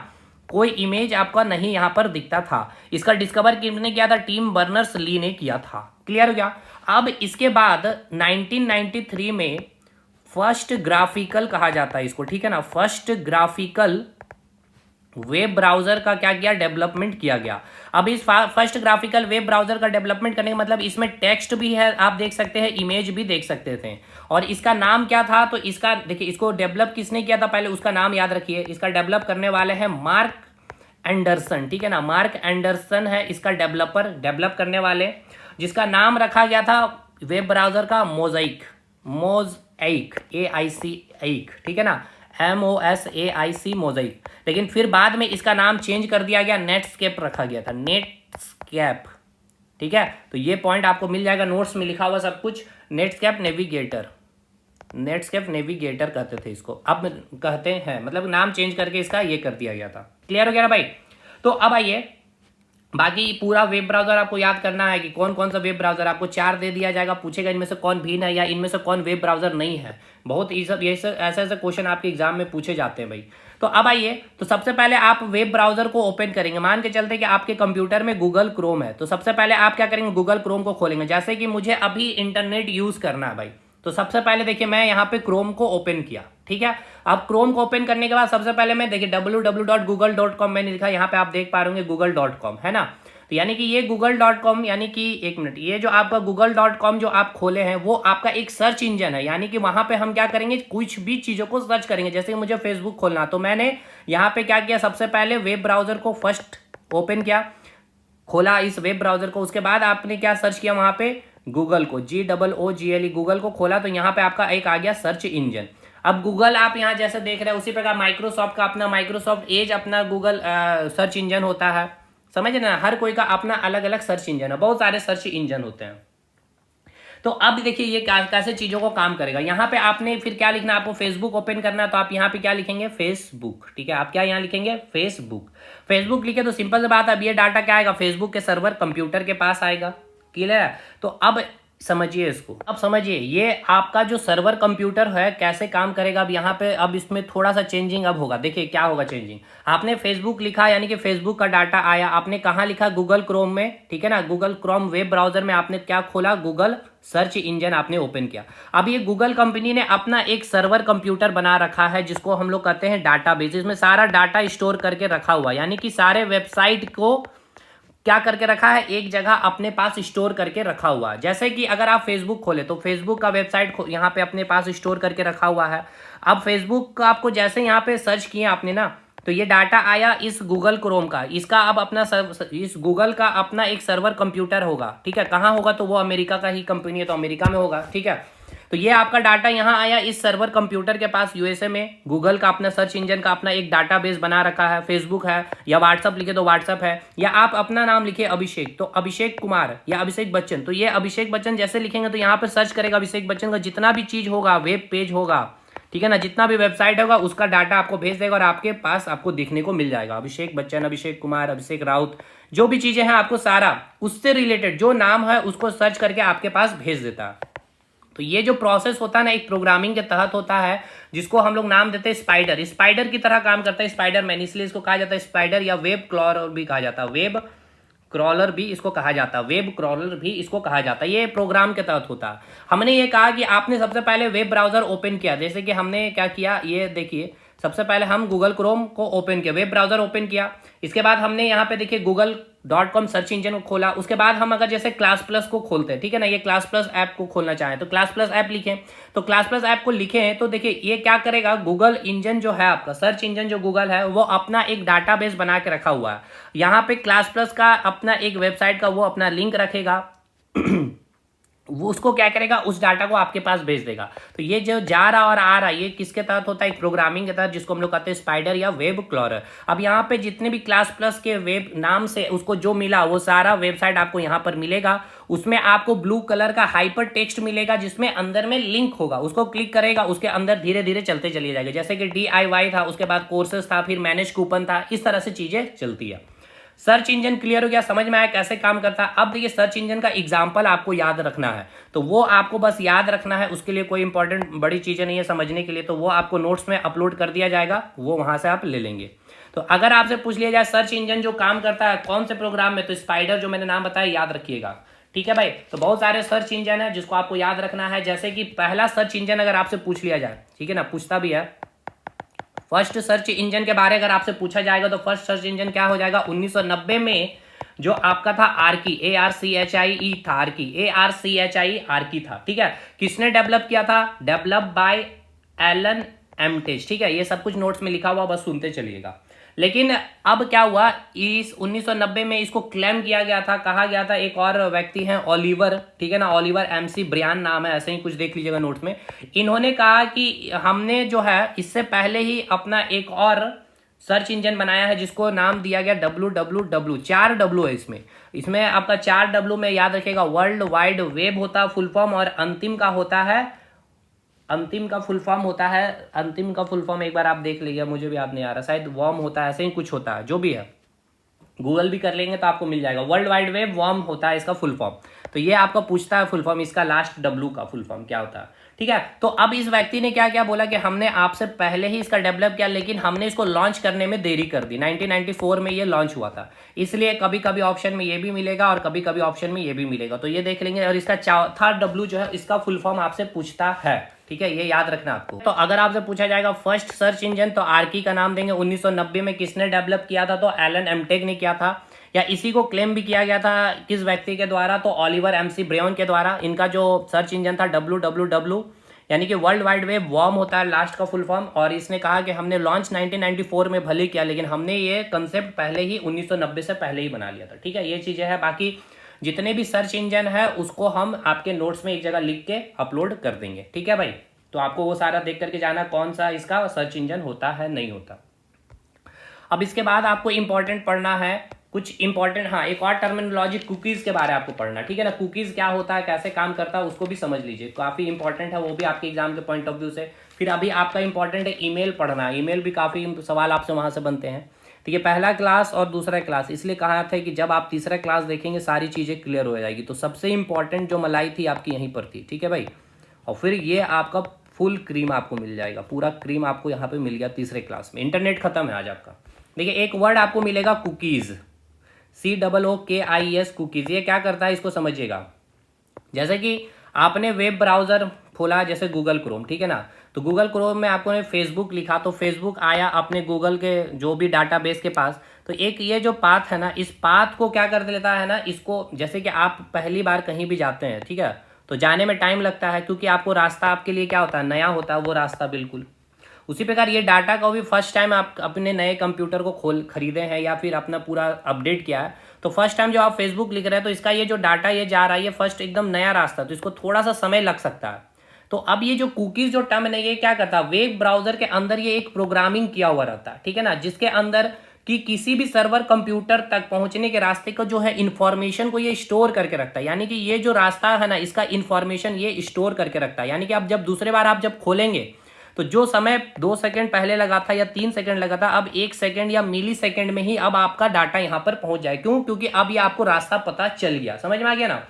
कोई इमेज आपका नहीं यहां पर दिखता था। इसका डिस्कवर किसने किया था, टिम बर्नर्स ली ने किया था। क्लियर हो गया। अब इसके बाद 1993 में फर्स्ट ग्राफिकल कहा जाता है इसको, ठीक है ना, फर्स्ट ग्राफिकल वेब ब्राउजर का क्या किया, डेवलपमेंट किया गया। अब इस फर्स्ट ग्राफिकल वेब ब्राउजर का डेवलपमेंट करने का मतलब इसमें टेक्स्ट भी है, आप देख सकते हैं, इमेज भी देख सकते थे। और इसका नाम क्या था, तो इसका देखिए, इसको डेवलप किसने किया था, पहले उसका नाम याद रखिए। इसका डेवलप करने वाले हैं मार्क एंडरसन, ठीक है ना, मार्क एंडरसन है इसका डेवलप करने वाले, जिसका नाम रखा गया था वेब ब्राउजर का मोज़ाइक, AIC, ठीक है ना, MOSAIC, मोज़ाइक। लेकिन फिर बाद में इसका नाम चेंज कर दिया गया, नेटस्केप रखा गया था, नेटस्केप, ठीक है। तो ये पॉइंट आपको मिल जाएगा, नोट्स में लिखा हुआ सब कुछ। नेटस्केप नेविगेटर कहते थे इसको, अब कहते हैं, मतलब नाम चेंज करके इसका ये कर दिया गया था। क्लियर हो गया ना भाई। तो अब आइए, बाकी पूरा वेब ब्राउजर आपको याद करना है कि कौन कौन सा वेब ब्राउजर, आपको 4 दे दिया जाएगा, पूछेगा इनमें से कौन भिन्न है या इनमें से कौन वेब ब्राउजर नहीं है। बहुत ये ऐसे ऐसे क्वेश्चन आपके एग्जाम में पूछे जाते हैं भाई। तो अब आइए, तो सबसे पहले आप वेब ब्राउजर को ओपन करेंगे। मान के चलते कि आपके कंप्यूटर में गूगल क्रोम है, तो सबसे पहले आप क्या करेंगे, गूगल क्रोम को खोलेंगे। जैसे कि मुझे अभी इंटरनेट यूज करना है भाई, तो सबसे पहले देखिए मैं यहाँ पे क्रोम को ओपन किया, ठीक है। अब क्रोम को ओपन करने के बाद सबसे पहले मैं देखिए www.google.com मैंने लिखा, यहाँ पे आप देख पा रहे होंगे google.com, है ना। तो यानी कि ये google.com, यानी कि एक मिनट, ये जो आपका google.com जो आप खोले हैं वो आपका एक सर्च इंजन है। यानी कि वहां पे हम क्या करेंगे, कुछ भी चीजों को सर्च करेंगे। जैसे कि मुझे फेसबुक खोलना, तो मैंने यहाँ पे क्या किया, सबसे पहले वेब ब्राउजर को फर्स्ट ओपन किया, खोला इस वेब ब्राउजर को। उसके बाद आपने क्या सर्च किया, वहां पे गूगल को, GOOGLE, गूगल को खोला, तो यहाँ पे आपका एक आ गया सर्च इंजन। अब गूगल आप यहाँ जैसे देख रहे हैं, उसी प्रकार माइक्रोसॉफ्ट का अपना माइक्रोसॉफ्ट एज अपना गूगल सर्च इंजन होता है, समझ ना, हर कोई का अपना अलग अलग सर्च इंजन है, बहुत सारे सर्च इंजन होते हैं। तो अब देखिए ये कैसे चीजों को काम करेगा। यहाँ पे आपने फिर क्या लिखना, आपको फेसबुक ओपन करना है, तो आप यहाँ पे क्या लिखेंगे, फेसबुक, ठीक है। आप क्या यहाँ लिखेंगे, फेसबुक लिखे, तो सिंपल सी बात है, अब ये डाटा क्या आएगा, फेसबुक के सर्वर कंप्यूटर के पास आएगा। क्लियर है। तो अब समझिए इसको, अब समझिए ये आपका जो सर्वर कंप्यूटर है कैसे काम करेगा। अब यहाँ पे, अब इसमें थोड़ा सा चेंजिंग अब होगा। देखिए क्या होगा चेंजिंग, आपने फेसबुक लिखा, यानी कि फेसबुक का डाटा आया, आपने कहाँ लिखा, गूगल क्रोम में, ठीक है ना, गूगल क्रोम वेब ब्राउजर में आपने क्या खोला, गूगल सर्च इंजन आपने ओपन किया। अब ये गूगल कंपनी ने अपना एक सर्वर कंप्यूटर बना रखा है, जिसको हम लोग कहते हैं डाटाबेस। इसमें सारा डाटा स्टोर करके रखा हुआ, यानी कि सारे वेबसाइट को क्या करके रखा है, एक जगह अपने पास स्टोर करके रखा हुआ है। जैसे कि अगर आप फेसबुक खोले तो फेसबुक का वेबसाइट यहाँ पे अपने पास स्टोर करके रखा हुआ है। अब फेसबुक का आपको जैसे यहाँ पे सर्च किया आपने ना, तो ये डाटा आया इस गूगल क्रोम का, इसका अब अपना इस गूगल का अपना एक सर्वर कंप्यूटर होगा, ठीक है। कहाँ होगा, तो वो अमेरिका का ही कंपनी है तो अमेरिका में होगा, ठीक है। तो ये आपका डाटा यहाँ आया इस सर्वर कंप्यूटर के पास यूएसए में। गूगल का अपना सर्च इंजन का अपना एक डाटाबेस बना रखा है, फेसबुक है, या व्हाट्सअप लिखे तो व्हाट्सअप है, या आप अपना नाम लिखे अभिषेक तो अभिषेक कुमार या अभिषेक बच्चन, तो ये अभिषेक बच्चन जैसे लिखेंगे तो यहाँ पे सर्च करेगा अभिषेक बच्चन का जितना भी चीज होगा, वेब पेज होगा, ठीक है ना, जितना भी वेबसाइट होगा उसका डाटा आपको भेज देगा और आपके पास आपको देखने को मिल जाएगा। अभिषेक बच्चन, अभिषेक कुमार, अभिषेक राउत, जो भी चीजें हैं आपको सारा उससे रिलेटेड जो नाम है उसको सर्च करके आपके पास भेज देता है। तो ये जो प्रोसेस होता है ना, एक प्रोग्रामिंग के तहत होता है, जिसको हम लोग नाम देते हैं स्पाइडर। स्पाइडर की तरह काम करता है स्पाइडरमैन, इसलिए इसको कहा जाता है स्पाइडर, या वेब क्रॉलर भी कहा जाता है, वेब क्रॉलर भी इसको कहा जाता है, वेब क्रॉलर भी इसको कहा जाता है। ये प्रोग्राम के तहत होता है। हमने ये कहा कि आपने सबसे पहले वेब ब्राउजर ओपन किया, जैसे कि हमने क्या किया, ये देखिए सबसे पहले हम गूगल क्रोम को ओपन किया, वेब ब्राउजर ओपन किया, इसके बाद हमने यहाँ पे देखिए google.com सर्च इंजन को खोला। उसके बाद हम अगर जैसे क्लास प्लस को खोलते हैं, ठीक है ना, ये क्लास प्लस ऐप को खोलना चाहें तो क्लास प्लस ऐप लिखें, तो क्लास प्लस ऐप को लिखें तो देखिए ये क्या करेगा, गूगल इंजन जो है आपका सर्च इंजन जो गूगल है वो अपना एक डाटाबेस बना के रखा हुआ है। यहाँ पे क्लास प्लस का अपना एक वेबसाइट का वो अपना लिंक रखेगा वो उसको क्या करेगा, उस डाटा को आपके पास भेज देगा। तो ये जो जा रहा और आ रहा ये किसके तहत होता है, एक प्रोग्रामिंग के तहत, जिसको हम लोग कहते हैं स्पाइडर या वेब क्रॉलर। अब यहाँ पे जितने भी क्लास प्लस के वेब नाम से उसको जो मिला वो सारा वेबसाइट आपको यहाँ पर मिलेगा। उसमें आपको ब्लू कलर का हाइपर टेक्स्ट मिलेगा जिसमें अंदर में लिंक होगा, उसको क्लिक करेगा, उसके अंदर धीरे धीरे चलते चलिए जाएगा। जैसे कि DIY था, उसके बाद कोर्सेस था, फिर मैनेज कूपन था, इस तरह से चीजें चलती है। सर्च इंजन क्लियर हो गया, समझ में आया कैसे काम करता है। अब देखिए सर्च इंजन का एग्जांपल आपको याद रखना है, तो वो आपको बस याद रखना है, उसके लिए कोई इंपॉर्टेंट बड़ी चीजें नहीं है समझने के लिए, तो वो आपको नोट्स में अपलोड कर दिया जाएगा, वो वहां से आप ले लेंगे। तो अगर आपसे पूछ लिया जाए सर्च इंजन जो काम करता है कौन से प्रोग्राम में, तो स्पाइडर जो मैंने नाम बताया याद रखिएगा, ठीक है भाई। तो बहुत सारे सर्च इंजन है जिसको आपको याद रखना है। जैसे कि पहला सर्च इंजन अगर आपसे पूछ लिया जाए, ठीक है ना, पूछता भी है, फर्स्ट सर्च इंजन के बारे अगर आपसे पूछा जाएगा तो फर्स्ट सर्च इंजन क्या हो जाएगा, 1990 में जो आपका था आर्की, ARCHIE था, आर्की ARCHIE आर्की था, ठीक है। किसने डेवलप किया था, डेवलप बाय एलन एमटेज, ठीक है। ये सब कुछ नोट्स में लिखा हुआ, बस सुनते चलिएगा। लेकिन अब क्या हुआ, इस 1990 में इसको क्लेम किया गया था, कहा गया था, एक और व्यक्ति हैं ओलिवर, ठीक है ना, ओलिवर MC ब्रियान नाम है, ऐसे ही कुछ देख लीजिएगा नोट्स में। इन्होंने कहा कि हमने जो है इससे पहले ही अपना एक और सर्च इंजन बनाया है जिसको नाम दिया गया www, 4 W है इसमें आपका 4 W में याद रखिएगा, वर्ल्ड वाइड वेब होता है फुल फॉर्म, और अंतिम का फुल फॉर्म एक बार आप देख लीजिए, मुझे भी याद नहीं आ रहा, शायद वॉर्म होता है, ऐसे ही कुछ होता है, जो भी है गूगल भी कर लेंगे तो आपको मिल जाएगा। वर्ल्ड वाइड वेब वॉर्म होता है इसका फुल फॉर्म। तो ये आपका पूछता है फुल फॉर्म, इसका लास्ट W का फुल फॉर्म क्या होता है, ठीक है। तो अब इस व्यक्ति ने क्या क्या बोला कि हमने आपसे पहले ही इसका डेवलप किया, लेकिन हमने इसको लॉन्च करने में देरी कर दी। 1994 में ये लॉन्च हुआ था, इसलिए कभी कभी ऑप्शन में ये भी मिलेगा और कभी कभी ऑप्शन में ये भी मिलेगा, तो ये देख लेंगे। और इसका चौथा W जो है इसका फुल फॉर्म आपसे पूछता है, ठीक है, ये याद रखना आपको। तो अगर आपसे पूछा जाएगा फर्स्ट सर्च इंजन, तो आर्की का नाम देंगे। 1990 में किसने डेवलप किया था, तो एलन एमटेक ने किया था, या इसी को क्लेम भी किया गया था किस व्यक्ति के द्वारा, तो ओलिवर MC ब्रेन के द्वारा। इनका जो सर्च इंजन था www, यानी कि वर्ल्ड वाइड वेब वॉर्म होता है लास्ट का फुल फॉर्म। और इसने कहा कि हमने लॉन्च 1994 में भले किया, लेकिन हमने ये कंसेप्ट पहले ही 1990 से पहले ही बना लिया था, ठीक है। ये चीजें हैं, बाकी जितने भी सर्च इंजन है उसको हम आपके नोट्स में एक जगह लिख के अपलोड कर देंगे, ठीक है भाई। तो आपको वो सारा देख करके जाना कौन सा इसका सर्च इंजन होता है नहीं होता। अब इसके बाद आपको इंपॉर्टेंट पढ़ना है कुछ इंपॉर्टेंट, हाँ एक और टर्मिनोलॉजी कुकीज के बारे में आपको पढ़ना, ठीक है ना। कुकीज क्या होता है, कैसे काम करता है, उसको भी समझ लीजिए, काफी इंपॉर्टेंट है वो भी आपके एग्जाम के पॉइंट ऑफ व्यू से। फिर अभी आपका इंपॉर्टेंट है ईमेल पढ़ना, ईमेल भी काफी सवाल आपसे वहां से बनते हैं। तो ये पहला क्लास और दूसरा क्लास इसलिए कहा था कि जब आप तीसरा क्लास देखेंगे सारी चीजें क्लियर हो जाएगी। तो सबसे इंपॉर्टेंट जो मलाई थी आपकी यहीं पर थी, ठीक है भाई। और फिर ये आपका फुल क्रीम आपको मिल जाएगा, पूरा क्रीम आपको यहाँ पे मिल गया तीसरे क्लास में। इंटरनेट खत्म है आज आपका। देखिए एक वर्ड आपको मिलेगा कुकीज, COOKIES कुकीज। ये क्या करता है इसको समझिएगा। जैसे कि आपने वेब ब्राउजर खोला जैसे गूगल क्रोम, ठीक है ना, तो गूगल क्रोम में आपको फेसबुक लिखा तो फेसबुक आया अपने गूगल के जो भी डाटाबेस के पास, तो एक ये जो पाथ है ना, इस पाथ को क्या कर लेता है ना, इसको जैसे कि आप पहली बार कहीं भी जाते हैं, ठीक है, तो जाने में टाइम लगता है क्योंकि आपको रास्ता आपके लिए क्या होता है, नया होता है वो रास्ता बिल्कुल। उसी प्रकार ये डाटा का भी फर्स्ट टाइम आप अपने नए कंप्यूटर को खरीदे हैं या फिर अपना पूरा अपडेट किया है, तो फर्स्ट टाइम जो आप फेसबुक लिख रहे हैं तो इसका ये जो डाटा ये जा रहा है, ये फर्स्ट एकदम नया रास्ता, तो इसको थोड़ा सा समय लग सकता है। तो अब ये जो कुकीज जो टर्म है ये क्या करता है, वेब ब्राउजर के अंदर ये एक प्रोग्रामिंग किया हुआ रहता है, ठीक है ना, जिसके अंदर कि किसी भी सर्वर कंप्यूटर तक पहुंचने के रास्ते को जो है इंफॉर्मेशन को ये स्टोर करके रखता है। यानी कि ये जो रास्ता है ना, इसका इंफॉर्मेशन ये स्टोर करके रखता है। यानी कि अब जब दूसरे बार आप जब खोलेंगे तो जो समय 2 सेकंड पहले लगा था या 3 सेकंड लगा था, अब 1 सेकंड या मिली सेकंड में ही अब आपका डाटा यहां पर पहुंच जाए। क्यों? क्योंकि अब ये आपको रास्ता पता चल गया। समझ में आ गया ना?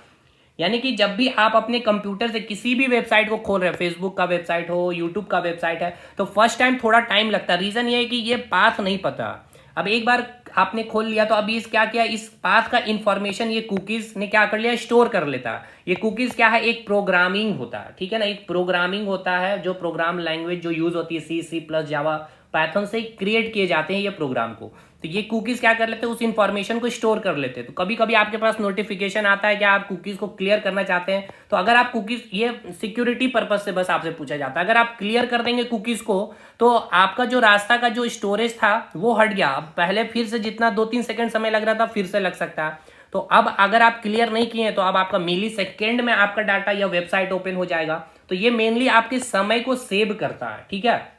यानी कि जब भी आप अपने कंप्यूटर से किसी भी वेबसाइट को खोल रहे हैं, फेसबुक का वेबसाइट हो, यूट्यूब का वेबसाइट है, तो फर्स्ट टाइम थोड़ा टाइम लगता है। रीजन ये है कि ये पाथ नहीं पता। अब एक बार आपने खोल लिया तो अभी इस क्या किया, इस पाथ का इंफॉर्मेशन ये कुकीज ने क्या कर लिया, स्टोर कर लेता है। ये कुकीज क्या है, एक प्रोग्रामिंग होता है, ठीक है ना, एक प्रोग्रामिंग होता है जो प्रोग्राम लैंग्वेज जो यूज होती है C++, जावा, पाइथन से क्रिएट किए जाते हैं ये प्रोग्राम को। तो ये कुकीज क्या कर लेते हैं, उस इंफॉर्मेशन को स्टोर कर लेते हैं। तो कभी कभी आपके पास नोटिफिकेशन आता है कि आप कुकीज को क्लियर करना चाहते हैं, तो अगर आप कुकीज, ये सिक्योरिटी पर्पज से बस आपसे पूछा जाता है, अगर आप क्लियर कर देंगे कुकीज को तो आपका जो रास्ता का जो स्टोरेज था वो हट गया। अब पहले फिर से जितना 2-3 सेकंड समय लग रहा था फिर से लग सकता है। तो अब अगर आप क्लियर नहीं किए तो अब आपका मिली सेकेंड में आपका डाटा या वेबसाइट ओपन हो जाएगा। तो ये मेनली आपके समय को सेव करता है, ठीक है।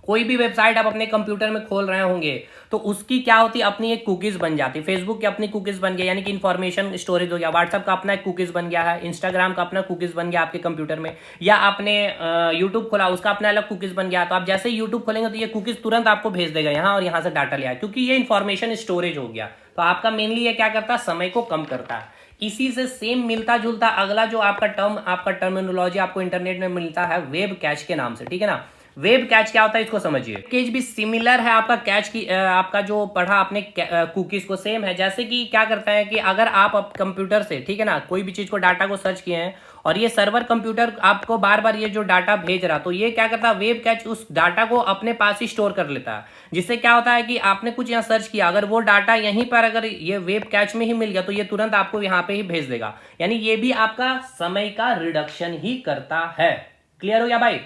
कोई भी वेबसाइट आप अपने कंप्यूटर में खोल रहे होंगे तो उसकी क्या होती है, अपनी एक कुकीज बन जाती है। फेसबुक की अपनी कुकीज बन गई, यानी कि इन्फॉर्मेशन स्टोरेज हो गया। व्हाट्सएप का अपना एक कुकीज बन गया है, इंस्टाग्राम का अपना कुकीज बन गया आपके कंप्यूटर में, या आपने यूट्यूब खोला उसका अपना अलग कुकीज बन गया। तो आप जैसे ही यूट्यूब खोलेंगे तो ये कुकीज तुरंत आपको भेज देगा यहाँ, और यहाँ से डाटा लिया, क्योंकि ये इन्फॉर्मेशन स्टोरेज हो गया। तो आपका मेनली ये क्या करता है, समय को कम करता है। इसी से सेम मिलता जुलता अगला जो आपका टर्मिनोलॉजी आपको इंटरनेट में मिलता है, वेब कैच के नाम से, ठीक है ना। वेब कैच क्या होता है इसको समझिए। कैच भी सिमिलर है आपका कैच की, आपका जो पढ़ा आपने कुकीज को सेम है। जैसे कि क्या करता है कि अगर आप कंप्यूटर से, ठीक है ना, कोई भी चीज को डाटा को सर्च किए हैं और ये सर्वर कंप्यूटर आपको बार बार ये जो डाटा भेज रहा, तो ये क्या करता है, वेब कैच उस डाटा को अपने पास ही स्टोर कर लेता है। जिससे क्या होता है कि आपने कुछ यहाँ सर्च किया, अगर वो डाटा यहीं पर अगर ये वेब कैच में ही मिल गया तो ये तुरंत आपको यहाँ पे ही भेज देगा। यानी ये भी आपका समय का रिडक्शन ही करता है। क्लियर हो गया भाई,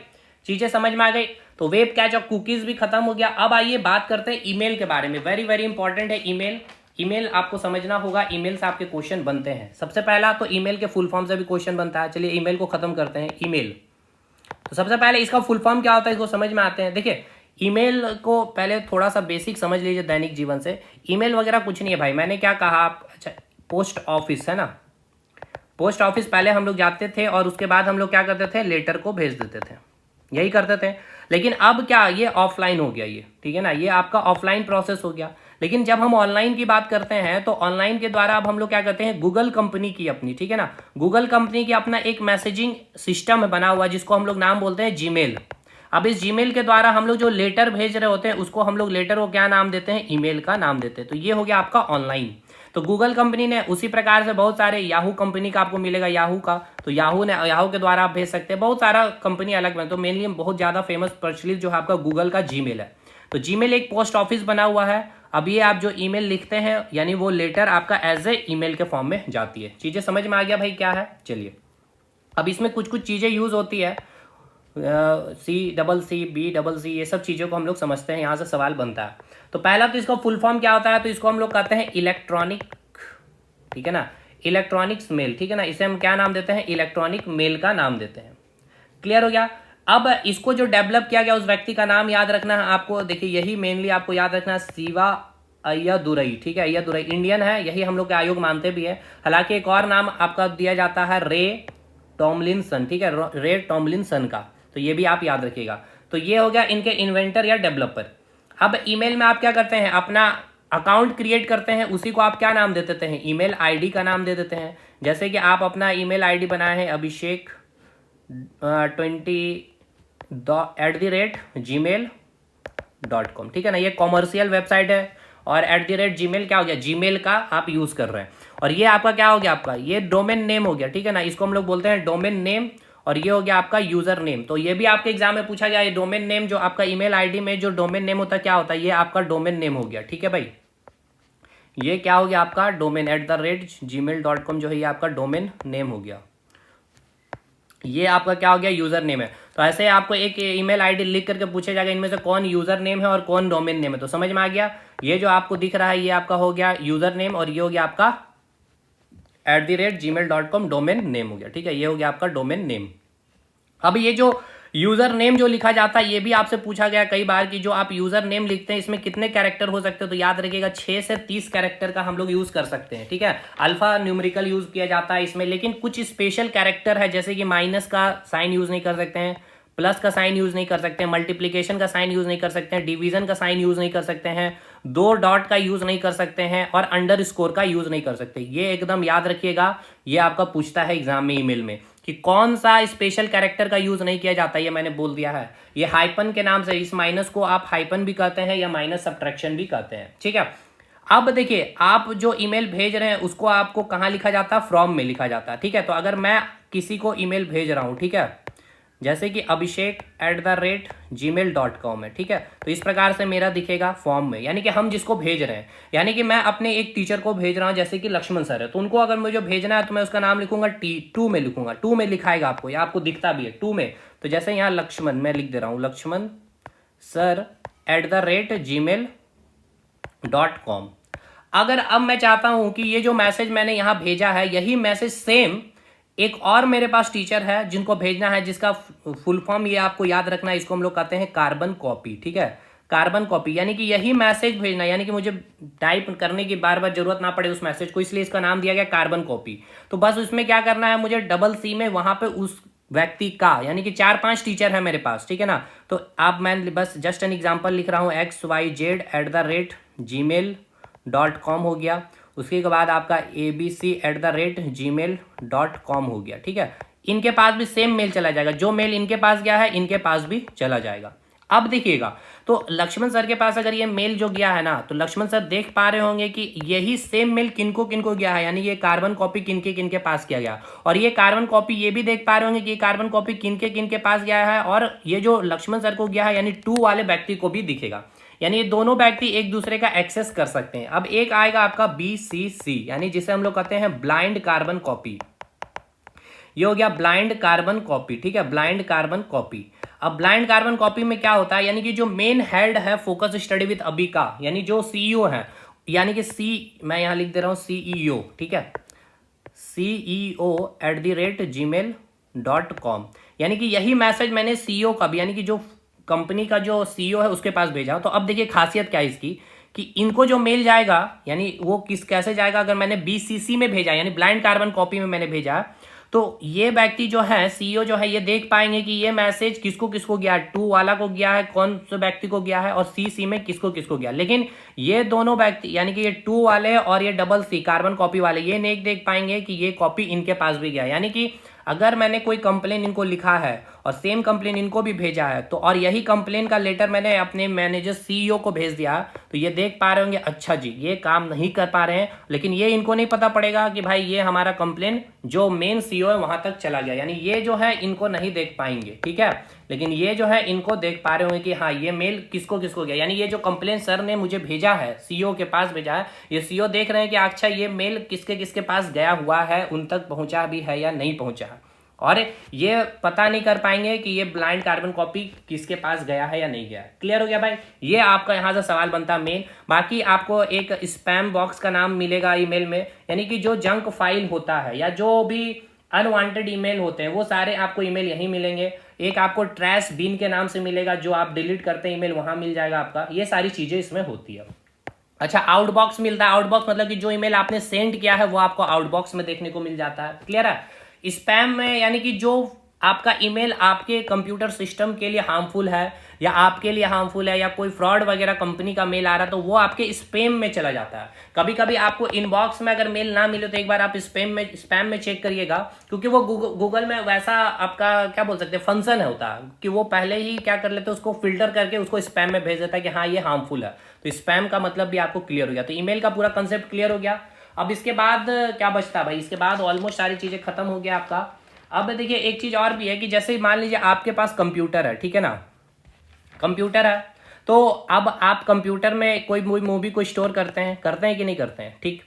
चीजें समझ में आ गई। तो वेब कैच और कुकीज भी खत्म हो गया। अब आइए बात करते हैं ईमेल के बारे में। वेरी वेरी इंपॉर्टेंट है ईमेल। ईमेल आपको समझना होगा, ईमेल से आपके क्वेश्चन बनते हैं। सबसे पहला तो ईमेल के फुल फॉर्म से भी क्वेश्चन बनता है। चलिए ईमेल को खत्म करते हैं। ईमेल, तो सबसे पहले इसका फुल फॉर्म क्या होता है इसको समझ में आते हैं। देखिए ईमेल को पहले थोड़ा सा बेसिक समझ लीजिए दैनिक जीवन से। ईमेल वगैरह कुछ नहीं है भाई, मैंने क्या कहा आप, अच्छा पोस्ट ऑफिस है ना, पोस्ट ऑफिस पहले हम लोग जाते थे और उसके बाद हम लोग क्या करते थे, लेटर को भेज देते थे, यही करते थे। लेकिन अब क्या, ये ऑफलाइन हो गया ये, ठीक है ना, ये आपका ऑफलाइन प्रोसेस हो गया। लेकिन जब हम ऑनलाइन की बात करते हैं तो ऑनलाइन के द्वारा अब हम लोग क्या करते हैं, गूगल कंपनी की अपनी, ठीक है ना, गूगल कंपनी की अपना एक मैसेजिंग सिस्टम बना हुआ जिसको हम लोग नाम बोलते हैं जीमेल। अब इस जीमेल के द्वारा हम लोग जो लेटर भेज रहे होते हैं उसको हम लोग लेटर को क्या नाम देते हैं, ईमेल का नाम देते हैं। तो ये हो गया आपका ऑनलाइन। तो गूगल कंपनी ने उसी प्रकार से बहुत सारे, याहू कंपनी का आपको मिलेगा, याहू का, तो याहू के द्वारा आप भेज सकते हैं। बहुत सारा कंपनी अलग में, तो मेनली बहुत ज़्यादा फेमस प्रचलित जो है आपका गूगल का जीमेल है। तो जीमेल एक पोस्ट ऑफिस बना हुआ है। अब ये आप जो ईमेल लिखते हैं यानी वो लेटर आपका एज ए ईमेल के फॉर्म में जाती है। चीज़ें समझ में आ गया भाई क्या है। चलिए अब इसमें कुछ कुछ चीज़ें यूज़ होती है, CCC, ये सब चीज़ों को हम लोग समझते हैं, यहाँ से सवाल बनता है। तो पहला तो इसका फुल फॉर्म क्या होता है, तो इसको हम लोग कहते हैं इलेक्ट्रॉनिक, ठीक है ना, इलेक्ट्रॉनिक्स मेल, ठीक है ना, इसे हम क्या नाम देते हैं, इलेक्ट्रॉनिक मेल का नाम देते हैं। क्लियर हो गया। अब इसको जो डेवलप किया गया उस व्यक्ति का नाम याद रखना है आपको। देखिए यही मेनली आपको याद रखना है, शिवा अय्यादुरई, ठीक है, अय्यादुरई इंडियन है, यही हम लोग के आयोग मानते भी है। हालांकि एक और नाम आपका दिया जाता है रे टॉमलिनसन, ठीक है, रे टॉमलिनसन का, तो ये भी आप याद रखिएगा। तो ये हो गया इनके इन्वेंटर या डेवलपर। अब ईमेल में आप क्या करते हैं, अपना अकाउंट क्रिएट करते हैं, उसी को आप क्या नाम दे देते हैं, ईमेल आईडी का नाम दे देते हैं। जैसे कि आप अपना ईमेल आईडी बनाए हैं abhishek20@gmail.com, ठीक है ना, ये कॉमर्शियल वेबसाइट है। और @gmail क्या हो गया, जीमेल का आप यूज़ कर रहे हैं। और ये आपका क्या हो गया, आपका ये डोमेन नेम हो गया, ठीक है ना, इसको हम लोग बोलते हैं डोमेन नेम। और ये हो गया आपका यूजर नेम। तो ये भी आपके एग्जाम में पूछा गया, ये डोमेन नेम जो आपका ईमेल आईडी में जो डोमेन नेम होता है क्या होता है, ये आपका डोमेन नेम हो गया, ठीक है भाई। ये क्या हो गया आपका डोमेन @gmail.com जो है ये आपका डोमेन नेम हो गया। ये आपका क्या हो गया यूजर नेम है। तो ऐसे आपको एक ईमेल आईडी लिख करके पूछा जाएगा इनमें से कौन यूजर नेम है और कौन डोमेन नेम है। तो समझ में आ गया। ये जो आपको दिख रहा है ये आपका हो गया यूजर नेम और ये हो गया आपका @gmail.com डोमेन नेम हो गया। ठीक है, ये हो गया आपका डोमेन नेम। अब ये जो यूजर नेम जो लिखा जाता है ये भी आपसे पूछा गया कई बार कि जो आप यूजर नेम लिखते हैं इसमें कितने कैरेक्टर हो सकते हैं। तो याद रखिएगा 6 से 30 कैरेक्टर का हम लोग यूज कर सकते हैं। ठीक है, अल्फा न्यूमेरिकल यूज किया जाता है इसमें, लेकिन कुछ स्पेशल कैरेक्टर है जैसे कि माइनस का साइन यूज नहीं कर सकते हैं, प्लस का साइन यूज नहीं कर सकते हैं, मल्टीप्लीकेशन का साइन यूज नहीं कर सकते हैं, डिवीजन का साइन यूज नहीं कर सकते हैं, 2 डॉट का यूज नहीं कर सकते हैं और अंडरस्कोर का यूज नहीं कर सकते। ये एकदम याद रखिएगा, ये आपका पूछता है एग्जाम में ईमेल में कि कौन सा स्पेशल कैरेक्टर का यूज नहीं किया जाता। ये मैंने बोल दिया है, ये हाइपन के नाम से, इस माइनस को आप हाइपन भी कहते हैं या माइनस सब्ट्रैक्शन भी कहते हैं। ठीक है, अब देखिए आप जो ईमेल भेज रहे हैं उसको आपको कहाँ लिखा जाता है, फ्रॉम में लिखा जाता है। ठीक है, तो अगर मैं किसी को ईमेल भेज रहा हूँ, ठीक है, जैसे कि abhishek@gmail.com है। ठीक है, तो इस प्रकार से मेरा दिखेगा फॉर्म में, यानी कि हम जिसको भेज रहे हैं, यानी कि मैं अपने एक टीचर को भेज रहा हूं जैसे कि लक्ष्मण सर है, तो उनको अगर मुझे भेजना है तो मैं उसका नाम लिखूंगा T2 में लिखूंगा, 2 में लिखाएगा आपको, या आपको दिखता भी है 2 में। तो जैसे यहाँ लक्ष्मण मैं लिख दे रहा हूँ, लक्ष्मण सर @gmail.com। अगर अब मैं चाहता हूं कि ये जो मैसेज मैंने यहां भेजा है यही मैसेज सेम एक और मेरे पास टीचर है जिनको भेजना है, जिसका फुल फॉर्म ये आपको याद रखना है, इसको हम लोग कहते हैं कार्बन कॉपी। ठीक है, कार्बन कॉपी, यानी कि यही मैसेज भेजना, यानी कि मुझे टाइप करने की बार बार जरूरत ना पड़े उस मैसेज को, इसलिए इसका नाम दिया गया कार्बन कॉपी। तो बस उसमें क्या करना है, मुझे $C में वहां पे उस व्यक्ति का, यानी कि 4-5 टीचर है मेरे पास, ठीक है ना। तो अब मैं बस जस्ट एन एग्जाम्पल लिख रहा हूँ, xyz@gmail.com हो गया। उसके बाद आपका abc@gmail.com हो गया। ठीक है, इनके पास भी सेम मेल चला जाएगा, जो मेल इनके पास गया है इनके पास भी चला जाएगा। अब देखिएगा, तो लक्ष्मण सर के पास अगर ये मेल जो गया है ना, तो लक्ष्मण सर देख पा रहे होंगे कि यही सेम मेल किनको किनको गया है, यानी ये कार्बन कॉपी किनके किनके पास किया गया, और ये कार्बन कॉपी ये भी देख पा रहे होंगे कि ये कार्बन कॉपी किनके किनके पास गया है, और ये जो लक्ष्मण सर को गया है यानी 2 वाले व्यक्ति को भी दिखेगा, यानी ये दोनों व्यक्ति एक दूसरे का एक्सेस कर सकते हैं। अब एक आएगा आपका BCC, यानी जिसे हम लोग कहते हैं ब्लाइंड कार्बन कॉपी। ये हो गया ब्लाइंड कार्बन कॉपी। ठीक है, ब्लाइंड कार्बन कॉपी। अब ब्लाइंड कार्बन कॉपी में क्या होता है, यानी कि जो मेन हेड है फोकस स्टडी विद अभी का, यानी जो CEO है, यानी कि मैं यहां लिख दे रहा हूं CEO। ठीक है, CEO@gmail.com, यानी कि यही मैसेज मैंने CEO का भी, यानी कि जो कंपनी का जो CEO है उसके पास भेजा। तो अब देखिए खासियत क्या है इसकी, कि इनको जो मेल जाएगा यानी वो कैसे जाएगा, अगर मैंने BCC में भेजा यानी ब्लाइंड कार्बन कॉपी में मैंने भेजा, तो ये व्यक्ति जो है CEO जो है ये देख पाएंगे कि ये मैसेज किसको किसको गया, 2 वाला को गया है, कौन से व्यक्ति को गया है, और CC में किसको किसको गया। लेकिन ये दोनों व्यक्ति यानी कि ये 2 वाले और ये C कार्बन कॉपी वाले ये नहीं देख पाएंगे कि ये कॉपी इनके पास भी गया। यानी कि अगर मैंने कोई कंप्लेन इनको लिखा है और सेम कंप्लेन इनको भी भेजा है, तो और यही कंप्लेन का लेटर मैंने अपने मैनेजर CEO को भेज दिया, तो ये देख पा रहे होंगे अच्छा जी ये काम नहीं कर पा रहे हैं, लेकिन ये इनको नहीं पता पड़ेगा कि भाई ये हमारा कंप्लेन जो मेन CEO है वहां तक चला गया, यानी ये जो है इनको नहीं देख पाएंगे। ठीक है, लेकिन ये जो है इनको देख पा रहे होंगे कि हाँ ये मेल किसको किसको गया, यानी ये जो कंप्लेन सर ने मुझे भेजा है CEO के पास भेजा है, ये CEO देख रहे हैं कि अच्छा ये मेल किसके किसके पास गया हुआ है, उन तक पहुंचा भी है या नहीं पहुंचा, और ये पता नहीं कर पाएंगे कि ये ब्लाइंड कार्बन कॉपी किसके पास गया है या नहीं गया। क्लियर हो गया भाई, ये आपका यहां से सवाल बनता है मेन। बाकी आपको एक स्पैम बॉक्स का नाम मिलेगा ईमेल में, यानी कि जो जंक फाइल होता है या जो भी अनवांटेड ईमेल होते हैं वो सारे आपको ईमेल यहीं मिलेंगे। एक आपको ट्रैश बिन के नाम से मिलेगा, जो आप डिलीट करते हैं ईमेल वहां मिल जाएगा आपका। ये सारी चीजें इसमें होती है। अच्छा, आउटबॉक्स मिलता है। आउटबॉक्स मतलब कि जो ईमेल आपने सेंड किया है वो आपको आउटबॉक्स में देखने को मिल जाता है। क्लियर है। स्पैम में यानी कि जो आपका ईमेल आपके कंप्यूटर सिस्टम के लिए हार्मफुल है या आपके लिए हार्मफुल है, या कोई फ्रॉड वगैरह कंपनी का मेल आ रहा है, तो वो आपके स्पैम में चला जाता है। कभी कभी आपको इनबॉक्स में अगर मेल ना मिले तो एक बार आप स्पैम में चेक करिएगा, क्योंकि वो गूगल में वैसा आपका क्या बोल सकते हैं फंक्शन होता है कि वो पहले ही क्या कर लेते हैं, उसको फिल्टर करके उसको स्पैम में भेज देता है कि हाँ ये हार्मफुल है। तो स्पैम का मतलब भी आपको क्लियर हो गया। तो ईमेल का पूरा कंसेप्ट क्लियर हो गया। अब इसके बाद क्या बचता है भाई, इसके बाद ऑलमोस्ट सारी चीजें खत्म हो गया आपका। अब देखिए एक चीज और भी है कि जैसे मान लीजिए आपके पास कंप्यूटर है, ठीक है ना, कंप्यूटर है, तो अब आप कंप्यूटर में कोई मूवी को स्टोर करते हैं कि नहीं करते हैं, ठीक।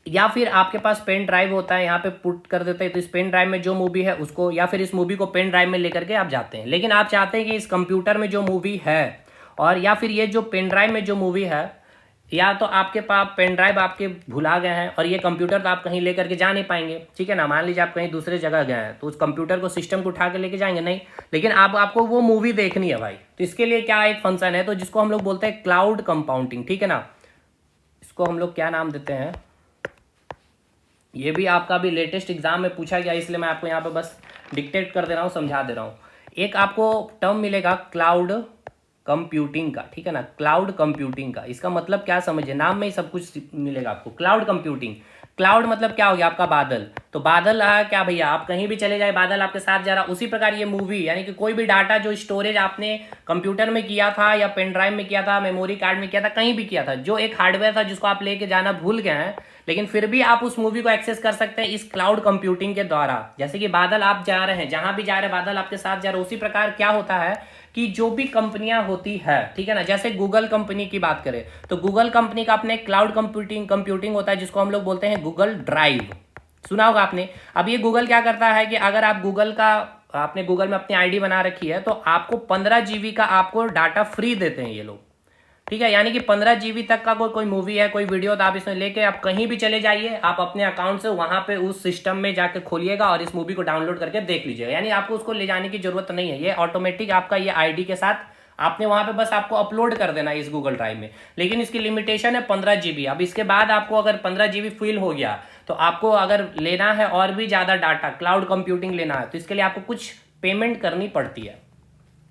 या फिर आपके पास पेन ड्राइव होता है, यहाँ पे पुट कर देते हैं, तो इस पेन ड्राइव में जो मूवी है उसको, या फिर इस मूवी को पेन ड्राइव में लेकर के आप जाते हैं। लेकिन आप चाहते हैं कि इस कंप्यूटर में जो मूवी है, और या फिर ये जो पेन ड्राइव में जो मूवी है, या तो आपके पास पेन ड्राइव आपके भुला गए हैं, और ये कंप्यूटर तो आप कहीं लेकर के जा नहीं पाएंगे, ठीक है ना। मान लीजिए आप कहीं दूसरे जगह गए हैं, तो उस कंप्यूटर को, सिस्टम को उठा के लेके जाएंगे नहीं, लेकिन आपको वो मूवी देखनी है भाई। तो इसके लिए क्या एक फंक्शन है, तो जिसको हम लोग बोलते हैं क्लाउड कंपाउंडिंग, ठीक है ना। इसको हम लोग क्या नाम देते हैं, ये भी आपका भी लेटेस्ट एग्जाम में पूछा गया, इसलिए मैं आपको यहाँ पे बस डिक्टेट कर दे रहा हूँ, समझा दे रहा हूँ। एक आपको टर्म मिलेगा क्लाउड कंप्यूटिंग का, ठीक है ना। क्लाउड कंप्यूटिंग का इसका मतलब क्या समझिए, नाम में ही सब कुछ मिलेगा आपको। क्लाउड कंप्यूटिंग, क्लाउड मतलब क्या हो गया आपका बादल। तो बादल रहा क्या भैया, आप कहीं भी चले जाए बादल आपके साथ जा रहा। उसी प्रकार ये मूवी, यानी कि कोई भी डाटा जो स्टोरेज आपने कंप्यूटर में किया था, या पेन ड्राइव में किया था, मेमोरी कार्ड में किया था, कहीं भी किया था, जो एक हार्डवेयर था जिसको आप लेके जाना भूल गए हैं, लेकिन फिर भी आप उस मूवी को एक्सेस कर सकते हैं इस क्लाउड कंप्यूटिंग के द्वारा। जैसे कि बादल आप जा रहे हैं, जहां भी जा रहे हैं बादल आपके साथ जा रहे हैं। उसी प्रकार क्या होता है कि जो भी कंपनियां होती है, ठीक है ना, जैसे गूगल कंपनी की बात करें तो गूगल कंपनी का अपने क्लाउड कंप्यूटिंग होता है, जिसको हम लोग बोलते हैं गूगल ड्राइव। सुना होगा आपने। अब ये गूगल क्या करता है कि अगर आप गूगल का, आपने गूगल में अपनी आईडी बना रखी है, तो आपको 15 जीबी का आपको डाटा फ्री देते हैं ये लोग, ठीक है। यानी कि 15 जीबी तक का कोई मूवी है, कोई वीडियो, तो आप इसमें लेके आप कहीं भी चले जाइए, आप अपने अकाउंट से वहां पे उस सिस्टम में जाके खोलिएगा और इस मूवी को डाउनलोड करके देख लीजिएगा। यानी आपको उसको ले जाने की जरूरत नहीं है, ये ऑटोमेटिक आपका ये आईडी के साथ आपने वहां पे बस आपको अपलोड कर देना है इस गूगल ड्राइव में। लेकिन इसकी लिमिटेशन है 15 जीबी। अब इसके बाद आपको अगर 15 जीबी फिल हो गया, तो आपको अगर लेना है और भी ज्यादा डाटा, क्लाउड कंप्यूटिंग लेना है, तो इसके लिए आपको कुछ पेमेंट करनी पड़ती है,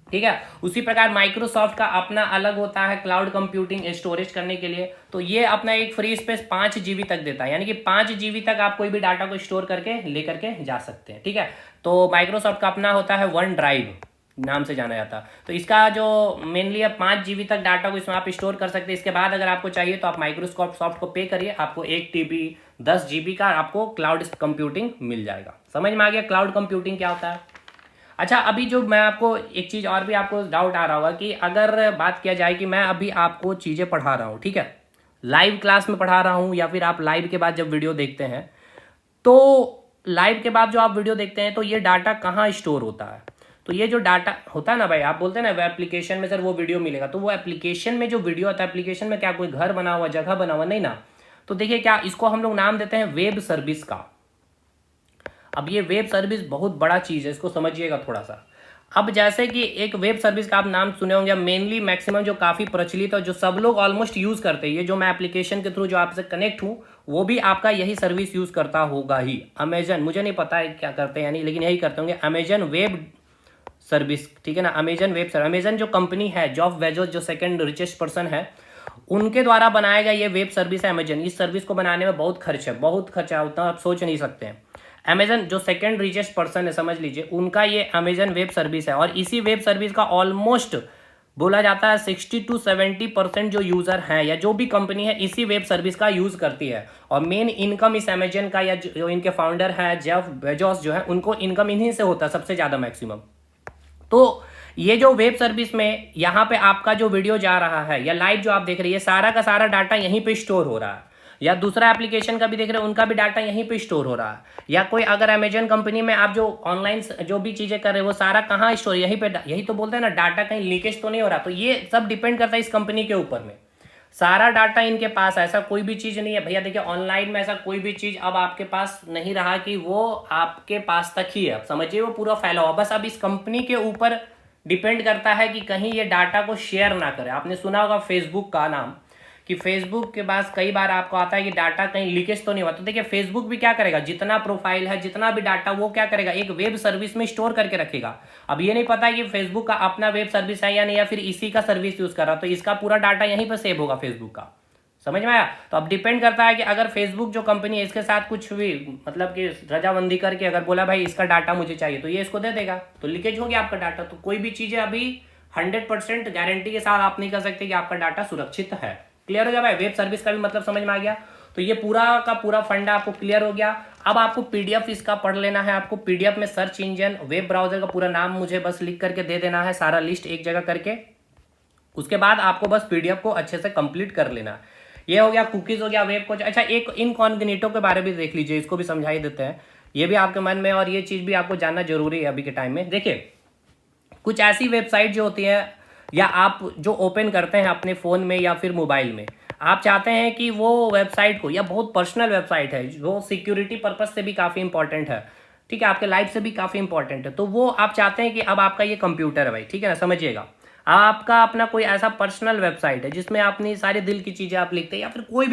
ठीक है। उसी प्रकार माइक्रोसॉफ्ट का अपना अलग होता है क्लाउड कंप्यूटिंग स्टोरेज करने के लिए। तो ये अपना एक फ्री स्पेस 5 जीबी तक देता है, यानी कि 5 जीबी तक आप कोई भी डाटा को स्टोर करके लेकर के जा सकते हैं, ठीक है। तो माइक्रोसॉफ्ट का अपना होता है वन ड्राइव नाम से जाना जाता है। तो इसका जो मेनली 5 जीबी तक डाटा को इसमें आप स्टोर कर सकते हैं। इसके बाद अगर आपको चाहिए तो आप माइक्रोसॉफ्ट को पे करिए, आपको 1 टीबी 10 जीबी का आपको क्लाउड कंप्यूटिंग मिल जाएगा। समझ में आ गया क्लाउड कंप्यूटिंग क्या होता है। अच्छा, अभी जो मैं आपको एक चीज़ और भी आपको डाउट आ रहा होगा कि अगर बात किया जाए कि मैं अभी आपको चीज़ें पढ़ा रहा हूँ, ठीक है, लाइव क्लास में पढ़ा रहा हूँ, या फिर आप लाइव के बाद जब वीडियो देखते हैं, तो लाइव के बाद जो आप वीडियो देखते हैं तो ये डाटा कहाँ स्टोर होता है। तो ये जो डाटा होता है ना भाई, आप बोलते हैं ना वो एप्लीकेशन में सर वो वीडियो मिलेगा, तो वो एप्लीकेशन में जो वीडियो आता है, एप्लीकेशन में क्या कोई घर बना हुआ, जगह बना हुआ, नहीं ना। तो देखिए क्या, इसको हम लोग नाम देते हैं वेब सर्विस का। अब ये वेब सर्विस बहुत बड़ा चीज़ है, इसको समझिएगा थोड़ा सा। अब जैसे कि एक वेब सर्विस का आप नाम सुने होंगे, मेनली मैक्सिमम जो काफ़ी प्रचलित है, जो सब लोग ऑलमोस्ट यूज़ करते हैं, ये जो मैं एप्लीकेशन के थ्रू जो आपसे कनेक्ट हूँ, वो भी आपका यही सर्विस यूज़ करता होगा ही। अमेजन, मुझे नहीं पता है क्या करते हैं यानी, लेकिन यही करते होंगे, अमेजन वेब सर्विस, ठीक है ना। अमेजन वेब सर्विस, अमेजन जो कंपनी है, जॉफ बेजोस जो सेकंड रिचेस्ट पर्सन है, उनके द्वारा बनाया गया ये वेब सर्विस है अमेजन। इस सर्विस को बनाने में बहुत खर्च है, बहुत खर्चा, उतना आप सोच नहीं सकते हैं। अमेजन जो सेकंड रिचेस्ट पर्सन है, समझ लीजिए, उनका ये अमेजन वेब सर्विस है। और इसी वेब सर्विस का ऑलमोस्ट बोला जाता है 60 to 70% जो यूज़र हैं, या जो भी कंपनी है इसी वेब सर्विस का यूज़ करती है। और मेन इनकम इस अमेजन का, या जो इनके फाउंडर हैं जेफ बेजोस जो है, उनको इनकम इन्हीं से होता है सबसे ज़्यादा मैक्सिमम। तो ये जो वेब सर्विस में यहाँ पे आपका जो वीडियो जा रहा है या लाइव जो आप देख रही है, सारा का सारा डाटा यहीं पे स्टोर हो रहा है। या दूसरा एप्लीकेशन का भी देख रहे हैं, उनका भी डाटा यहीं पे स्टोर हो रहा है। या कोई अगर अमेजन कंपनी में आप जो ऑनलाइन जो भी चीज़ें कर रहे हैं, वो सारा कहाँ स्टोर, यहीं पे, यही तो बोलते हैं ना, डाटा कहीं लीकेज तो नहीं हो रहा। तो ये सब डिपेंड करता है इस कंपनी के ऊपर में। सारा डाटा इनके पास, ऐसा कोई भी चीज़ नहीं है भैया। देखिए ऑनलाइन में ऐसा कोई भी चीज़ अब आपके पास नहीं रहा कि वो आपके पास तक ही है। अब समझिए वो पूरा फैला हुआ, बस अब इस कंपनी के ऊपर डिपेंड करता है कि कहीं ये डाटा को शेयर ना करे। आपने सुना होगा फेसबुक का नाम, कि फेसबुक के पास कई बार आपको आता है कि डाटा कहीं लीकेज तो नहीं हुआ। तो देखिए फेसबुक भी क्या करेगा, जितना प्रोफाइल है, जितना भी डाटा, वो क्या करेगा, एक वेब सर्विस में स्टोर करके रखेगा। अब ये नहीं पता कि फेसबुक का अपना वेब सर्विस है या नहीं, या फिर इसी का सर्विस यूज कर रहा, तो इसका पूरा डाटा यहीं पर सेव होगा फेसबुक का। समझ में आया। तो अब डिपेंड करता है कि अगर फेसबुक जो कंपनी है इसके साथ कुछ भी मतलब कि रजामंदी करके अगर बोला भाई इसका डाटा मुझे चाहिए, तो ये इसको दे देगा, तो लीकेज हो गया आपका डाटा। तो कोई भी चीज़ें अभी 100% गारंटी के साथ आप नहीं कर सकते कि आपका डाटा सुरक्षित है। क्लियर हो गया भाई, वेब सर्विस का भी मतलब समझ में आ गया। तो ये पूरा का पूरा फंडा आपको क्लियर हो गया। अब आपको पीडीएफ इसका पढ़ लेना है। आपको पीडीएफ में सर्च इंजन वेब ब्राउजर का पूरा नाम मुझे बस लिख करके दे देना है, सारा लिस्ट एक जगह करके। उसके बाद आपको बस पीडीएफ को अच्छे से कंप्लीट कर लेना। ये हो गया कुकीज, हो गया वेब कोच। अच्छा, एक इनकॉग्निटो के बारे में देख लीजिए, इसको भी समझा ही देते हैं, ये भी आपके मन में, और ये चीज़ भी आपको जानना जरूरी है अभी के टाइम में। देखिए, कुछ ऐसी वेबसाइट जो होती है या आप जो ओपन करते हैं अपने फ़ोन में या फिर मोबाइल में, आप चाहते हैं कि वो वेबसाइट को, या बहुत पर्सनल वेबसाइट है जो सिक्योरिटी पर्पज से भी काफ़ी इंपॉर्टेंट है, ठीक है, आपके लाइफ से भी काफ़ी इंपॉर्टेंट है, तो वो आप चाहते हैं कि अब आपका ये कंप्यूटर है भाई, ठीक है ना, समझिएगा, आपका अपना कोई ऐसा पर्सनल वेबसाइट है जिसमें अपनी सारे दिल की चीज़ें आप लिखते हैं, या फिर कोई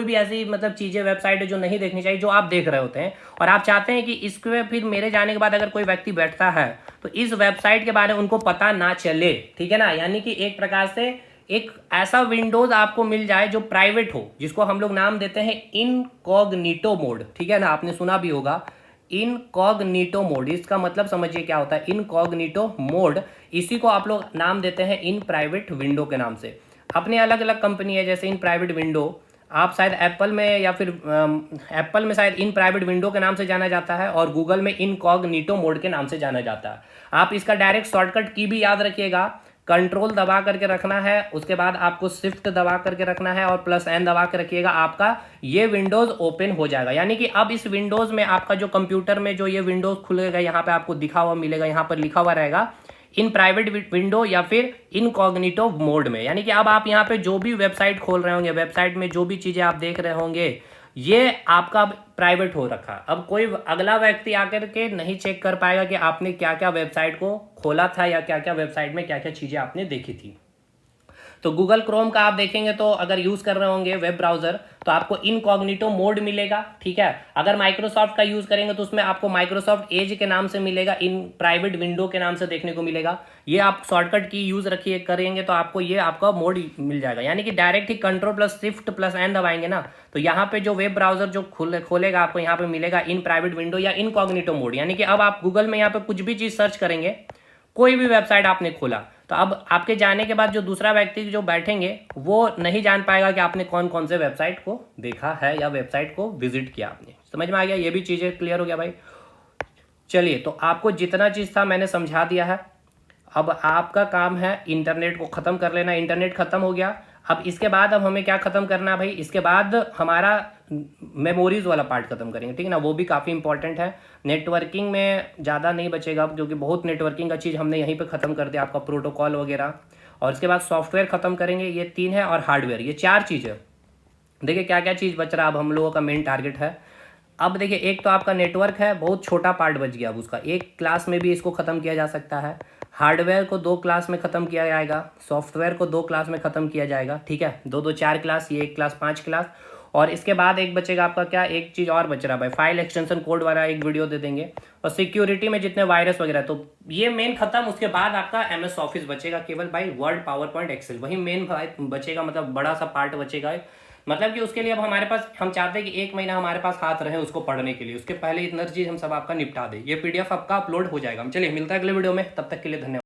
भी ऐसी मतलब चीज़ें, वेबसाइट है जो नहीं देखनी चाहिए, जो आप देख रहे होते हैं, और आप चाहते हैं कि इसके फिर मेरे जाने के बाद अगर कोई व्यक्ति बैठता है तो इस वेबसाइट के बारे में उनको पता ना चले, ठीक है ना, यानी कि एक प्रकार से एक ऐसा विंडोज आपको मिल जाए जो प्राइवेट हो, जिसको हम लोग नाम देते हैं इनकॉग्निटो मोड, ठीक है ना, आपने सुना भी होगा इनकॉग्निटो मोड। इसका मतलब समझिए क्या होता है इनकॉग्निटो मोड, इसी को आप लोग नाम देते हैं इन प्राइवेट विंडो के नाम से। अपनी अलग अलग कंपनी है, जैसे इन प्राइवेट विंडो, आप शायद एप्पल में या फिर एप्पल में शायद इन प्राइवेट विंडो के नाम से जाना जाता है, और गूगल में इनकॉग्निटो मोड के नाम से जाना जाता है। आप इसका डायरेक्ट शॉर्टकट की भी याद रखिएगा, कंट्रोल दबा करके रखना है, उसके बाद आपको शिफ्ट दबा करके रखना है और +N दबा के रखिएगा, आपका ये विंडोज ओपन हो जाएगा। यानी कि अब इस विंडोज में आपका जो कंप्यूटर में जो ये विंडोज खुलेगा, यहाँ पे आपको दिखा हुआ मिलेगा, यहाँ पर लिखा हुआ रहेगा इन प्राइवेट विंडो या फिर इनकॉग्निटो मोड में। यानी कि अब आप यहाँ पे जो भी वेबसाइट खोल रहे होंगे, वेबसाइट में जो भी चीज़ें आप देख रहे होंगे, ये आपका प्राइवेट हो रखा। अब कोई अगला व्यक्ति आकर के नहीं चेक कर पाएगा कि आपने क्या क्या वेबसाइट को खोला था या क्या क्या वेबसाइट में क्या क्या चीज़ें आपने देखी थी। तो गूगल क्रोम का आप देखेंगे तो अगर यूज़ कर रहे होंगे वेब ब्राउज़र, तो आपको इनकॉग्निटो मोड मिलेगा, ठीक है। अगर माइक्रोसॉफ्ट का यूज़ करेंगे तो उसमें आपको माइक्रोसॉफ्ट एज के नाम से मिलेगा, इन प्राइवेट विंडो के नाम से देखने को मिलेगा। ये आप शॉर्टकट की यूज़ रखिए करेंगे तो आपको ये आपका मोड मिल जाएगा। यानी कि डायरेक्ट ही कंट्रोल+Shift+N दबाएंगे ना, तो यहाँ पे जो वेब ब्राउज़र जो खोलेगा आपको यहाँ पे मिलेगा इन प्राइवेट विंडो या इनकॉग्निटो मोड। यानी कि अब आप गूगल में यहाँ पे कुछ भी चीज़ सर्च करेंगे, कोई भी वेबसाइट आपने खोला, तो अब आपके जाने के बाद जो दूसरा व्यक्ति जो बैठेंगे वो नहीं जान पाएगा कि आपने कौन कौन से वेबसाइट को देखा है या वेबसाइट को विजिट किया आपने। समझ में आ गया? ये भी चीज़ें क्लियर हो गया भाई। चलिए, तो आपको जितना चीज़ था मैंने समझा दिया है। अब आपका काम है इंटरनेट को ख़त्म कर लेना। इंटरनेट ख़त्म हो गया, अब इसके बाद अब हमें क्या ख़त्म करना है भाई, इसके बाद हमारा मेमोरीज वाला पार्ट ख़त्म करेंगे, ठीक है ना। वो भी काफ़ी इंपॉर्टेंट है। नेटवर्किंग में ज़्यादा नहीं बचेगा क्योंकि बहुत नेटवर्किंग का चीज़ हमने यहीं पे ख़त्म कर दिया, आपका प्रोटोकॉल वगैरह। और इसके बाद सॉफ्टवेयर ख़त्म करेंगे, ये 3 है, और हार्डवेयर, ये 4 चीज़ है। देखिए क्या क्या चीज़ बच रहा है, अब हम लोगों का मेन टारगेट है। अब देखिए, एक तो आपका नेटवर्क है, बहुत छोटा पार्ट बच गया। अब उसका एक क्लास में भी इसको ख़त्म किया जा सकता है। हार्डवेयर को 2 क्लास में ख़त्म किया जाएगा, सॉफ्टवेयर को 2 क्लास में ख़त्म किया जाएगा, ठीक है। 2 4 क्लास, ये 1 क्लास 5 क्लास। और इसके बाद एक बचेगा आपका क्या, एक चीज़ और बच रहा है भाई, फाइल एक्सटेंशन कोड वाला एक वीडियो दे देंगे। और सिक्योरिटी में जितने वायरस वगैरह, तो ये मेन खत्म। उसके बाद आपका MS ऑफिस बचेगा केवल भाई, वर्ड, पावर पॉइंट, एक्सेल, वही मेन बचेगा, मतलब बड़ा सा पार्ट बचेगा। मतलब कि उसके लिए अब हमारे पास, हम चाहते हैं कि 1 महीना हमारे पास हाथ रहे उसको पढ़ने के लिए, उसके पहले इतना चीज़ हम सब आपका निपटा दें। ये PDF आपका अपलोड हो जाएगा। चलिए, मिलता है अगले वीडियो में, तब तक के लिए धन्यवाद।